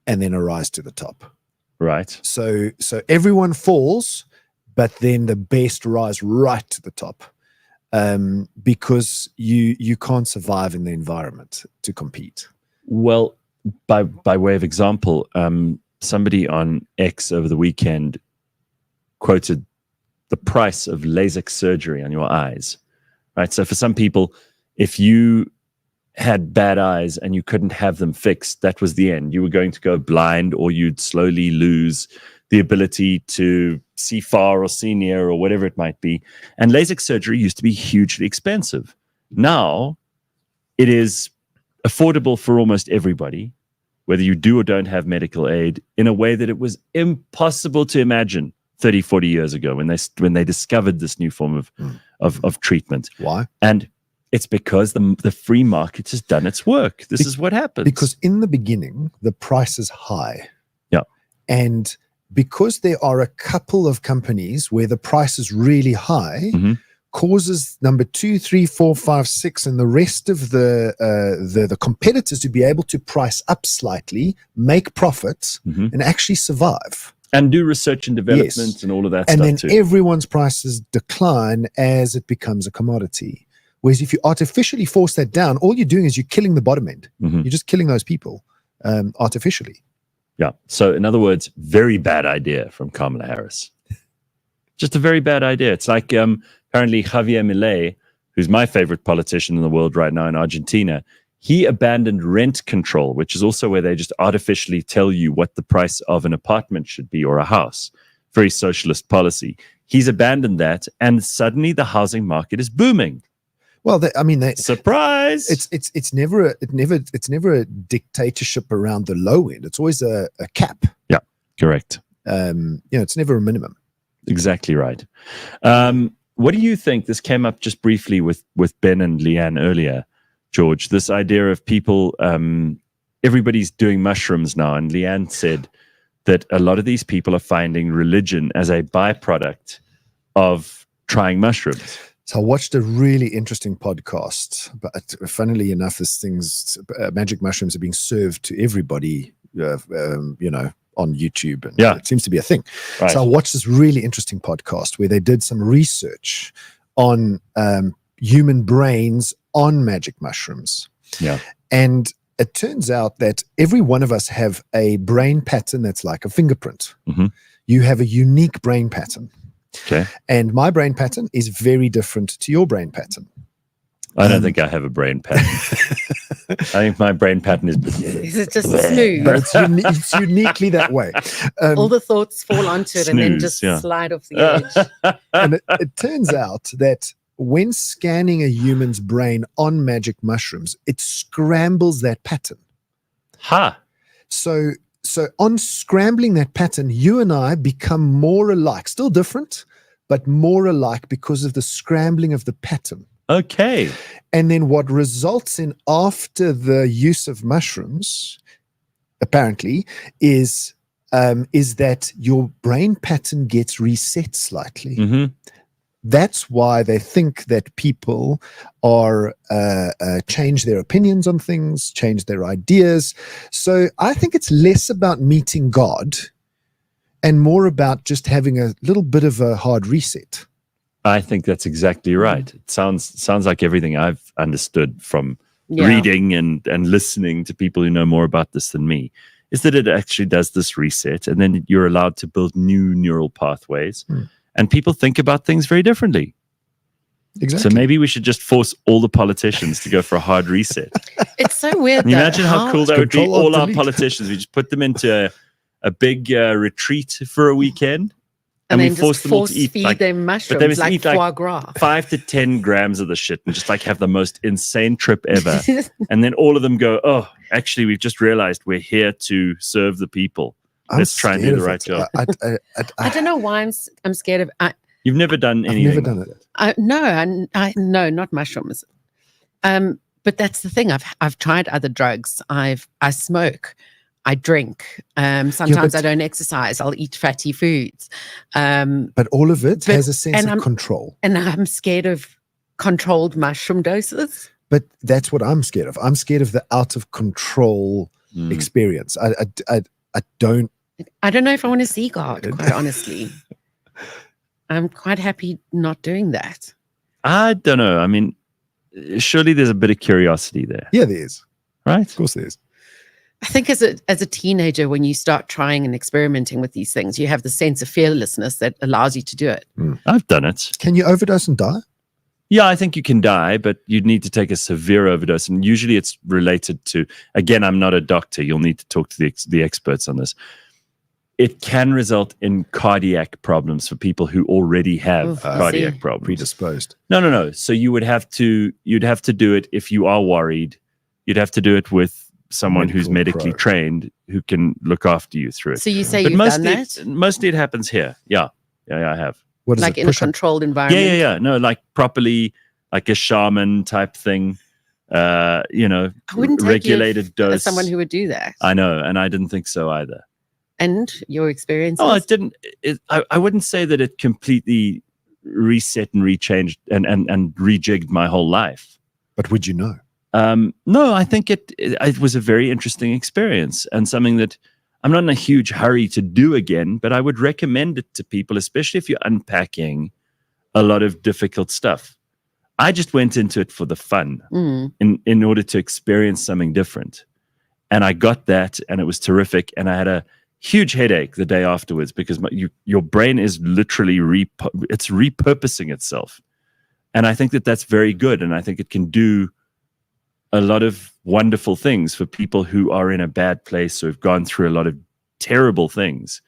and then a rise to the top. Right. So everyone falls, but then the best rise right to the top, because you can't survive in the environment to compete. Well, by way of example, somebody on X over the weekend quoted the price of LASIK surgery on your eyes. Right. So for some people, if you had bad eyes and you couldn't have them fixed, that was the end. You were going to go blind or you'd slowly lose the ability to see far or see near or whatever it might be. And LASIK surgery used to be hugely expensive. Now it is affordable for almost everybody, whether you do or don't have medical aid, in a way that it was impossible to imagine 30, 40 years ago when they discovered this new form of treatment. Why? And it's because the free market has done its work. This is what happens. Because in the beginning, the price is high. Yeah. And because there are a couple of companies where the price is really high, mm-hmm. causes number 2, 3, 4, 5, 6, and the rest of the competitors to be able to price up slightly, make profits, mm-hmm. and actually survive. And do research and development and all of that and stuff then too. Everyone's prices decline as it becomes a commodity. Whereas if you artificially force that down, all you're doing is you're killing the bottom end. Mm-hmm. You're just killing those people artificially. Yeah. So in other words, very bad idea from Kamala Harris. Just a very bad idea. It's like apparently Javier Milei, who's my favorite politician in the world right now in Argentina, he abandoned rent control, which is also where they just artificially tell you what the price of an apartment should be or a house. Very socialist policy. He's abandoned that, and suddenly the housing market is booming. Well, surprise! It's never a dictatorship around the low end. It's always a cap. Yeah, correct. It's never a minimum. Exactly right. What do you think? This came up just briefly with Ben and Leigh-Ann earlier, George. This idea of people, everybody's doing mushrooms now, and Leigh-Ann said that a lot of these people are finding religion as a byproduct of trying mushrooms. So I watched a really interesting podcast, but funnily enough, magic mushrooms are being served to everybody, on YouTube, and it seems to be a thing. Right. So I watched this really interesting podcast where they did some research on human brains on magic mushrooms. Yeah. And it turns out that every one of us have a brain pattern that's like a fingerprint. Mm-hmm. You have a unique brain pattern. Okay. And my brain pattern is very different to your brain pattern. I don't think I have a brain pattern. I think my brain pattern is it just smooth? But it's uniquely that way. All the thoughts fall onto it and then Snooze, just slide off the edge. And it turns out that when scanning a human's brain on magic mushrooms, it scrambles that pattern. Ha! So on scrambling that pattern, you and I become more alike, still different, but more alike because of the scrambling of the pattern. Okay. And then what results in after the use of mushrooms, apparently, is that your brain pattern gets reset slightly. Mm-hmm. That's why they think that people are change their opinions on things, change their ideas. So I think it's less about meeting God and more about just having a little bit of a hard reset. I think that's exactly right. It sounds like everything I've understood from reading and listening to people who know more about this than me is that it actually does this reset, and then you're allowed to build new neural pathways, and people think about things very differently. Exactly. So maybe we should just force all the politicians to go for a hard reset. It's so weird. Can you imagine how cool that would be? Control, All our delete. politicians, we just put them into a big retreat for a weekend. And we then force just them all to force eat, feed like, them but they mushrooms must like eat foie gras. 5 to 10 grams of the shit and just like have the most insane trip ever. And then all of them go, oh, actually, we've just realized we're here to serve the people. Let's try and do the right job. I don't know why I'm scared of. You've never done anything. I've never done it. No, not mushrooms. But that's the thing. I've tried other drugs. I smoke. I drink. Sometimes I don't exercise. I'll eat fatty foods. But all of it has a sense of control. And I'm scared of controlled mushroom doses. But that's what I'm scared of. I'm scared of the out of control experience. I don't know if I want to see God, quite honestly. I'm quite happy not doing that. I don't know. I mean, surely there's a bit of curiosity there. Yeah, there is. Right? Of course there is. I think as a teenager, when you start trying and experimenting with these things, you have the sense of fearlessness that allows you to do it. I've done it. Can you overdose and die? Yeah, I think you can die, but you'd need to take a severe overdose. And usually it's related to, again, I'm not a doctor. You'll need to talk to the experts on this. It can result in cardiac problems for people who already have cardiac problems. Predisposed. No. So you'd have to do it if you are worried. You'd have to do it with someone who's medically trained who can look after you through it. So you say you've done that? Mostly it happens here. Yeah, I have. What is like it? in a controlled environment? Yeah. No, like properly, like a shaman type thing. I wouldn't take regulated you dose. as someone who would do that. I know, and I didn't think so either. And your experience? Oh, it didn't. I wouldn't say that it completely reset and rechanged and rejigged my whole life. But would you know? No, I think it was a very interesting experience and something that I'm not in a huge hurry to do again, but I would recommend it to people, especially if you're unpacking a lot of difficult stuff. I just went into it for the fun in order to experience something different. And I got that, and it was terrific. And I had a huge headache the day afterwards because your brain is literally it's repurposing itself. And I think that that's very good. And I think it can do a lot of wonderful things for people who are in a bad place or have gone through a lot of terrible things.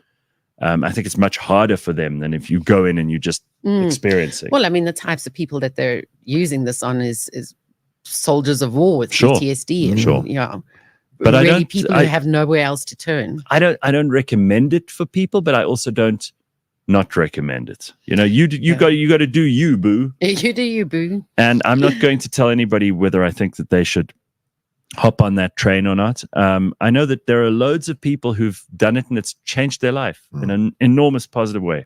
I think it's much harder for them than if you go in and you just experiencing. Well, I mean, the types of people that they're using this on is soldiers of war with PTSD. And, but really people who have nowhere else to turn. I don't recommend it for people, but I also don't not recommend it. You got to do you, boo. You do you, boo. And I'm not going to tell anybody whether I think that they should hop on that train or not. I know that there are loads of people who've done it and it's changed their life in an enormous positive way.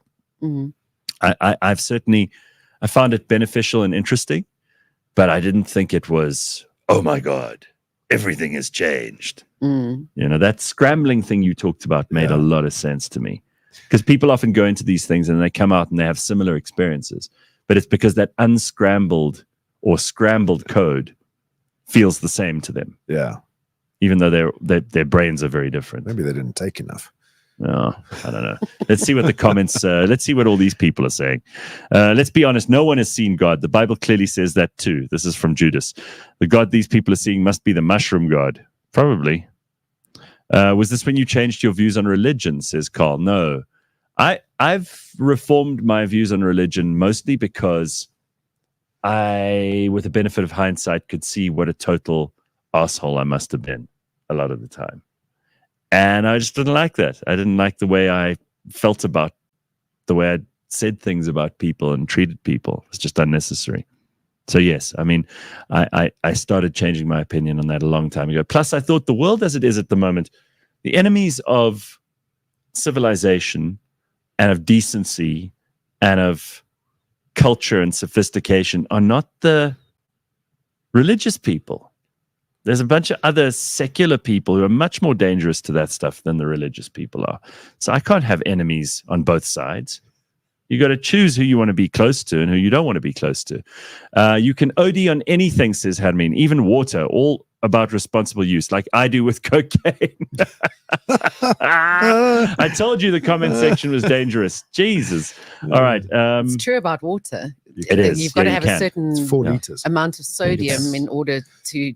I found it beneficial and interesting, but I didn't think it was, oh my God, everything has changed. That scrambling thing you talked about made a lot of sense to me. Because people often go into these things and they come out and they have similar experiences. but it's because that unscrambled or scrambled code feels the same to them. Yeah. Even though their brains are very different. Maybe they didn't take enough. No, I don't know. Let's see what the comments, let's see what all these people are saying. Let's be honest, no one has seen God. The Bible clearly says that too. This is from Judas. The God these people are seeing must be the mushroom God. Probably. Was this when you changed your views on religion, says Carl? No. I've reformed my views on religion mostly because I, with the benefit of hindsight, could see what a total asshole I must have been a lot of the time. And I just didn't like that. I didn't like the way I felt about the way I said things about people and treated people. It's just unnecessary. So yes, I mean, I started changing my opinion on that a long time ago. Plus, I thought the world as it is at the moment, the enemies of civilization and of decency and of culture and sophistication are not the religious people. There's a bunch of other secular people who are much more dangerous to that stuff than the religious people are. So I can't have enemies on both sides. You got to choose who you want to be close to and who you don't want to be close to. You can OD on anything, says Hadmin, even water, all about responsible use, like I do with cocaine. I told you the comment section was dangerous. Jesus. All right. It's true about water. It is. You've got to have a certain It's 4 liters. amount of sodium in order to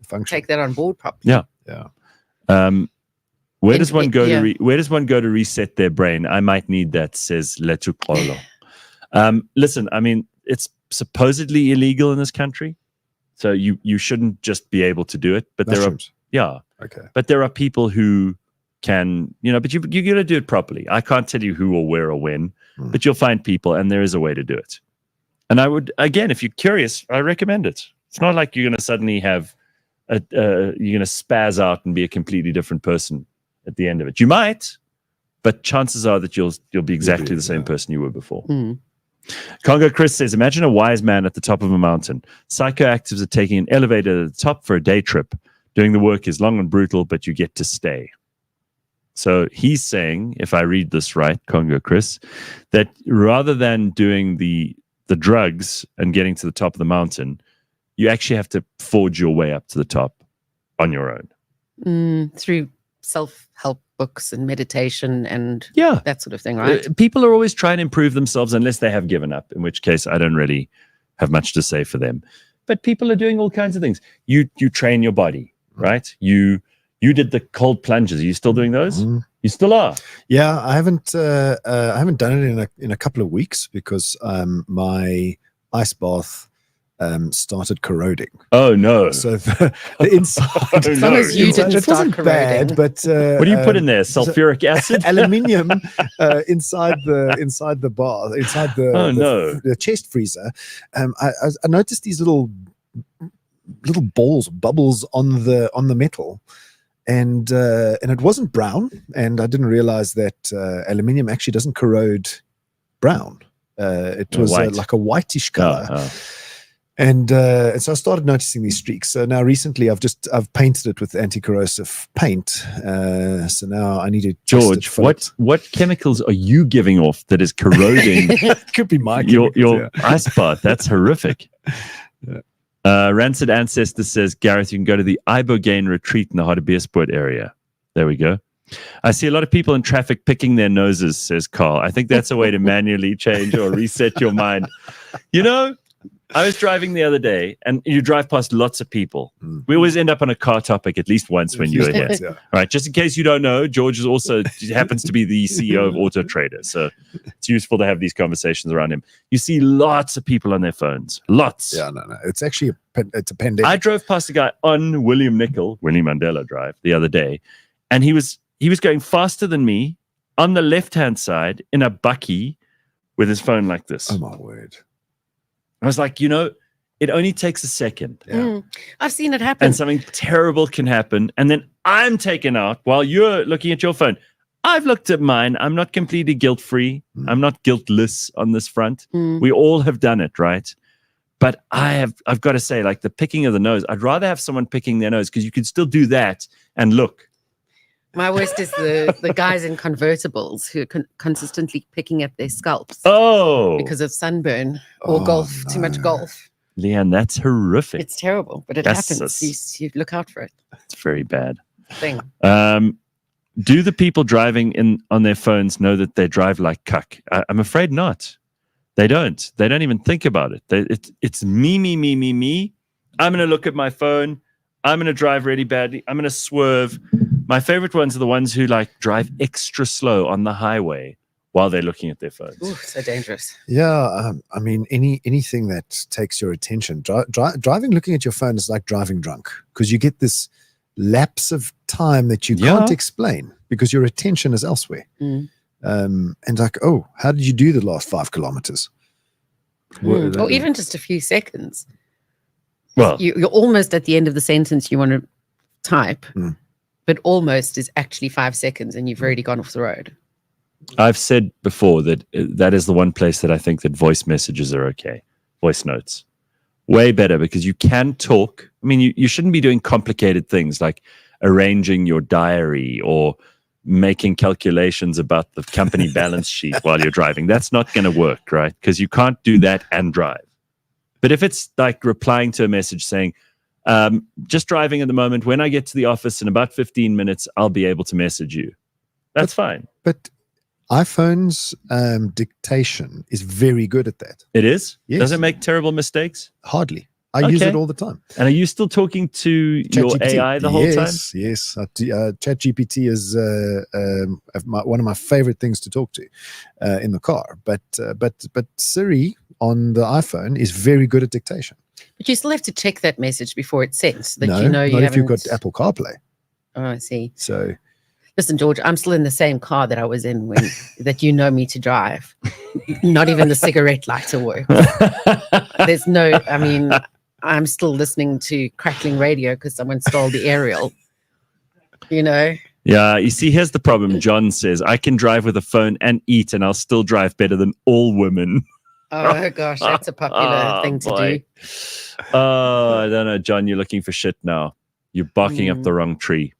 Function. take that on board properly. Yeah. Where does In- one go yeah. where does one go to reset their brain? I might need that, says Letukolo. Listen, I mean, it's supposedly illegal in this country, so you shouldn't just be able to do it. But Mushrooms. Okay. But there are people who can, but you got to do it properly. I can't tell you who or where or when, but you'll find people, and there is a way to do it. And I would, again, if you're curious, I recommend it. It's not like you're going to suddenly have you're going to spaz out and be a completely different person at the end of it. You might, but chances are that you'll be exactly the same person you were before. Congo Chris says, imagine a wise man at the top of a mountain. Psychoactives are taking an elevator at the top for a day trip. Doing the work is long and brutal, but you get to stay. So he's saying, if I read this right, Congo Chris, that rather than doing the drugs and getting to the top of the mountain, you actually have to forge your way up to the top on your own. Through self-help books and meditation and that sort of thing, right? People are always trying to improve themselves unless they have given up, in which case I don't really have much to say for them. But people are doing all kinds of things. You train your body, right? You did the cold plunges. Are you still doing those? You still are. Yeah, I haven't done it in a couple of weeks because my ice bath started corroding. Oh no! So the inside, As long as you didn't start corroding. bad, but what do you put in there? Sulfuric acid, aluminium inside the bath, inside the chest freezer. I noticed these little bubbles on the metal. And it wasn't brown, and I didn't realize that aluminium actually doesn't corrode brown. It was like a whitish color. And so I started noticing these streaks. So now recently I've painted it with anti-corrosive paint. So now I need to George, what chemicals are you giving off that is corroding? Could be my your ice bath. That's horrific. Rancid Ancestor says, Gareth, you can go to the Ibogaine retreat in the Hartbeespoort area. There we go. I see a lot of people in traffic picking their noses, says Carl. I think that's a way to manually change or reset your mind. I was driving the other day, and you drive past lots of people. We always end up on a car topic at least once when you're here. All right, just in case you don't know, George is also happens to be the CEO of AutoTrader, so it's useful to have these conversations around him. You see lots of people on their phones, lots. Yeah, no, it's actually it's a pandemic. I drove past a guy on William Mandela Drive the other day, and he was going faster than me on the left-hand side in a bakkie with his phone like this. Oh my word. I was like, it only takes a second. Yeah. I've seen it happen. And something terrible can happen. And then I'm taken out while you're looking at your phone. I've looked at mine. I'm not completely guilt-free. I'm not guiltless on this front. We all have done it, right? But I've got to say, like the picking of the nose, I'd rather have someone picking their nose because you can still do that and look. My worst is the guys in convertibles who are consistently picking at their scalps because of sunburn or golf, too much golf. Leigh-Ann, that's horrific. It's terrible, but it happens. You look out for it. It's very bad. Thing. Do the people driving on their phones know that they drive like cuck? I'm afraid not. They don't. They don't even think about it. It's me. I'm going to look at my phone. I'm going to drive really badly. I'm going to swerve. My favorite ones are the ones who like drive extra slow on the highway while they're looking at their phones. Ooh, so dangerous. Yeah, I mean, anything that takes your attention. Driving, looking at your phone is like driving drunk because you get this lapse of time that you can't explain because your attention is elsewhere. And like, oh, how did you do the last 5 kilometers? Or even just a few seconds. Well, you're almost at the end of the sentence you want to type, but almost is actually 5 seconds and you've already gone off the road. I've said before that that is the one place that I think that voice messages are okay. Voice notes. Way better because you can talk. I mean, you shouldn't be doing complicated things like arranging your diary or making calculations about the company balance sheet while you're driving. That's not going to work, right? Because you can't do that and drive. But if it's like replying to a message saying, just driving at the moment, when I get to the office in about 15 minutes, I'll be able to message you. That's fine. But iPhone's dictation is very good at that. It is? Yes. Does it make terrible mistakes? Hardly. I use it all the time. And are you still talking to your AI the whole time? Yes. ChatGPT is one of my favorite things to talk to in the car. But Siri on the iPhone is very good at dictation. But you still have to check that message before it's sent so that No, you know you not haven't. if you've got Apple CarPlay. Oh, I see. So, listen, George, I'm still in the same car that I was in when that you know me to drive. Not even the cigarette lighter works. There's no. I mean, I'm still listening to crackling radio because someone stole the aerial. You know. Yeah, you see, here's the problem. John says, I can drive with a phone and eat, and I'll still drive better than all women. Oh, gosh, that's a popular thing to do. Oh, I don't know, John, you're looking for shit now. You're barking up the wrong tree.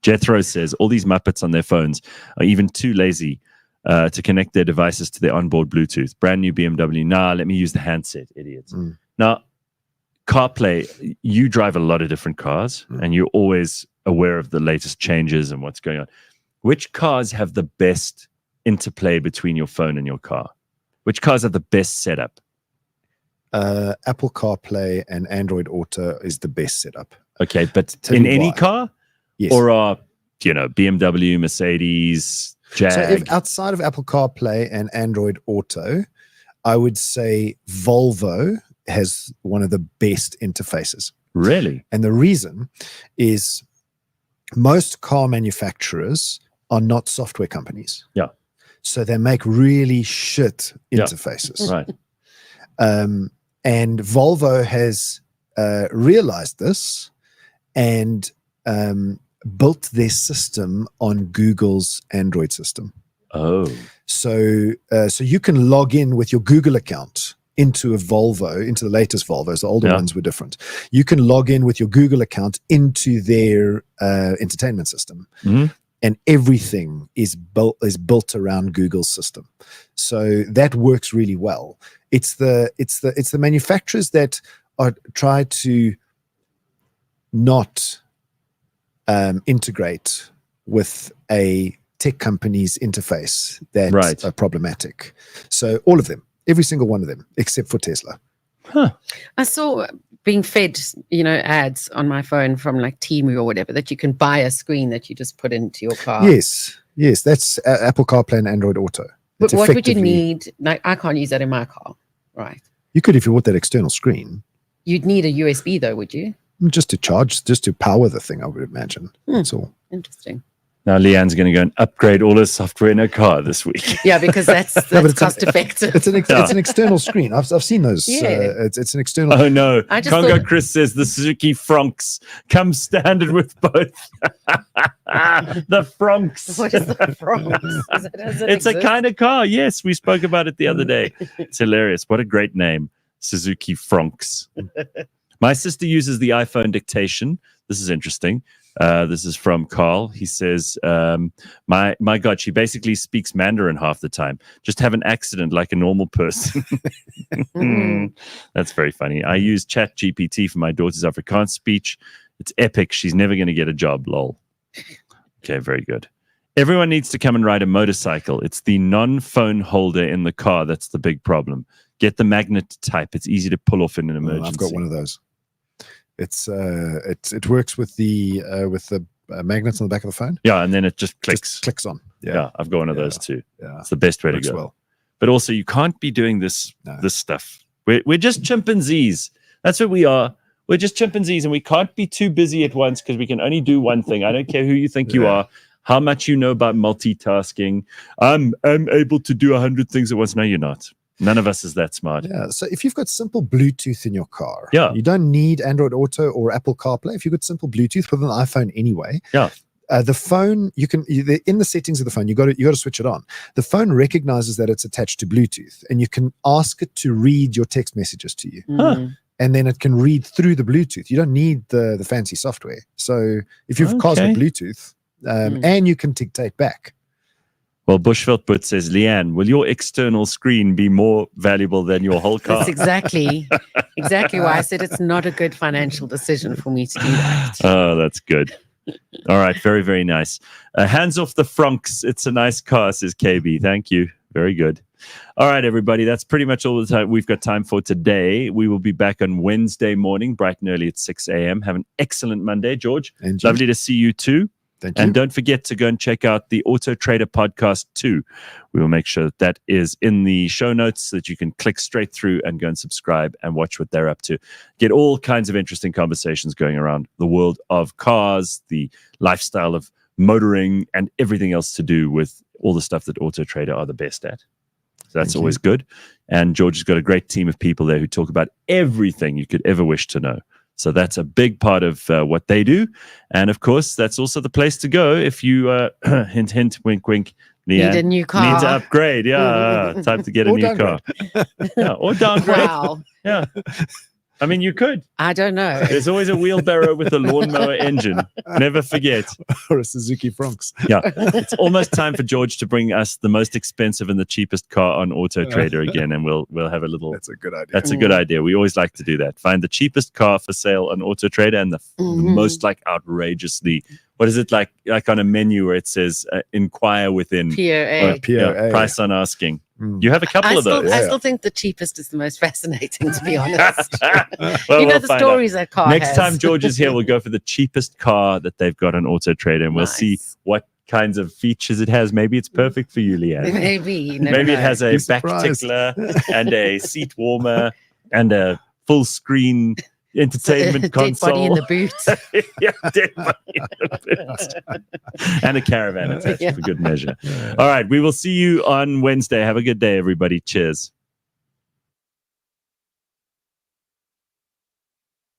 Jethro says, all these Muppets on their phones are even too lazy to connect their devices to their onboard Bluetooth. Brand new BMW. Nah, let me use the handset, idiots. Now, CarPlay, you drive a lot of different cars, and you're always aware of the latest changes and what's going on. Which cars have the best interplay between your phone and your car? Which cars have the best setup? Apple CarPlay and Android Auto is the best setup. Okay, but in any car? Yes. Or BMW, Mercedes, Jag? So if outside of Apple CarPlay and Android Auto, I would say Volvo has one of the best interfaces. Really? And the reason is most car manufacturers are not software companies. Yeah. So they make really shit interfaces. Right. And Volvo has realized this and built their system on Google's Android system. Oh. So you can log in with your Google account into a Volvo, into the latest Volvos. The older ones were different. You can log in with your Google account into their entertainment system. And everything is built around Google's system, so that works really well. It's the manufacturers that try to not integrate with a tech company's interface that are problematic. So all of them, every single one of them, except for Tesla. Huh. I saw being fed, ads on my phone from like Temu or whatever, that you can buy a screen that you just put into your car. Yes, that's Apple CarPlay and Android Auto. But what would you need? Like, I can't use that in my car, right? You could if you want that external screen. You'd need a USB though, would you? Just to charge, just to power the thing, I would imagine. That's all. Interesting. Now Leigh-Ann's going to go and upgrade all her software in her car this week. Yeah, because that's cost effective. It's an external screen. I've seen those. Yeah. It's an external. Oh no! Congo Chris says the Suzuki Fronks comes standard with both. The Fronks. What is the Fronks? It's a kind of car. Yes, we spoke about it the other day. It's hilarious. What a great name, Suzuki Fronks. My sister uses the iPhone dictation. This is interesting. This is from Carl. He says, my God, she basically speaks Mandarin half the time. Just have an accident like a normal person. That's very funny. I use Chat GPT for my daughter's Afrikaans speech. It's epic. She's never going to get a job, lol. Okay, very good. Everyone needs to come and ride a motorcycle. It's the non-phone holder in the car that's the big problem. Get the magnet type. It's easy to pull off in an emergency. I've got one of those. It works with the magnets on the back of the phone. Yeah, and then it just clicks. Just clicks on. Yeah, I've got one of those too. Yeah, it's the best way to go. Well. But also, you can't be doing this stuff. We're just chimpanzees. That's what we are. We're just chimpanzees, and we can't be too busy at once because we can only do one thing. I don't care who you think you are, how much you know about multitasking. I'm able to do 100 things at once. No, you're not. None of us is that smart. Yeah. So if you've got simple Bluetooth in your car, you don't need Android Auto or Apple CarPlay. If you've got simple Bluetooth with an iPhone anyway, the phone, you can in the settings of the phone, you got to switch it on. The phone recognizes that it's attached to Bluetooth, and you can ask it to read your text messages to you. And then it can read through the Bluetooth. You don't need the fancy software. So if you've cars with Bluetooth, and you can dictate back. Well, Bushveldput says, Leigh-Ann, will your external screen be more valuable than your whole car? That's exactly why I said it's not a good financial decision for me to do that. Oh, that's good. All right, very, very nice. Hands off the Franks. It's a nice car, says KB. Thank you. Very good. All right, everybody. That's pretty much all the time we've got time for today. We will be back on Wednesday morning, bright and early at 6 a.m. Have an excellent Monday, George. Lovely to see you too. Thank you. And don't forget to go and check out the AutoTrader podcast too. We will make sure that is in the show notes so that you can click straight through and go and subscribe and watch what they're up to. Get all kinds of interesting conversations going around the world of cars, the lifestyle of motoring, and everything else to do with all the stuff that AutoTrader are the best at. So that's always good. And George has got a great team of people there who talk about everything you could ever wish to know. So that's a big part of what they do. And of course, that's also the place to go if you, hint, hint, wink, wink, Leigh-Ann, need a new car. Need to upgrade. Yeah. Time to get a new car. Or downgrade. Wow. Yeah. I mean, you could. I don't know. There's always a wheelbarrow with a lawnmower engine. Never forget. Or a Suzuki Bronx. Yeah. It's almost time for George to bring us the most expensive and the cheapest car on AutoTrader again, and we'll have a little. That's a good idea. That's a good idea. We always like to do that. Find the cheapest car for sale on AutoTrader and the most like outrageously. What is it like on a menu where it says inquire within POA. Price on asking? You have a couple of those. I still think the cheapest is the most fascinating, to be honest. Well, you know the stories that car Next has. time George is here, we'll go for the cheapest car that they've got on AutoTrader, and we'll see what kinds of features it has. Maybe it's perfect for you, Leigh-Ann. Maybe it has a back tickler and a seat warmer and a full screen entertainment console. Dead body in the boot. Yeah, dead body in the boot. And a caravan attached for good measure. All right, we will see you on Wednesday. Have a good day, everybody. Cheers.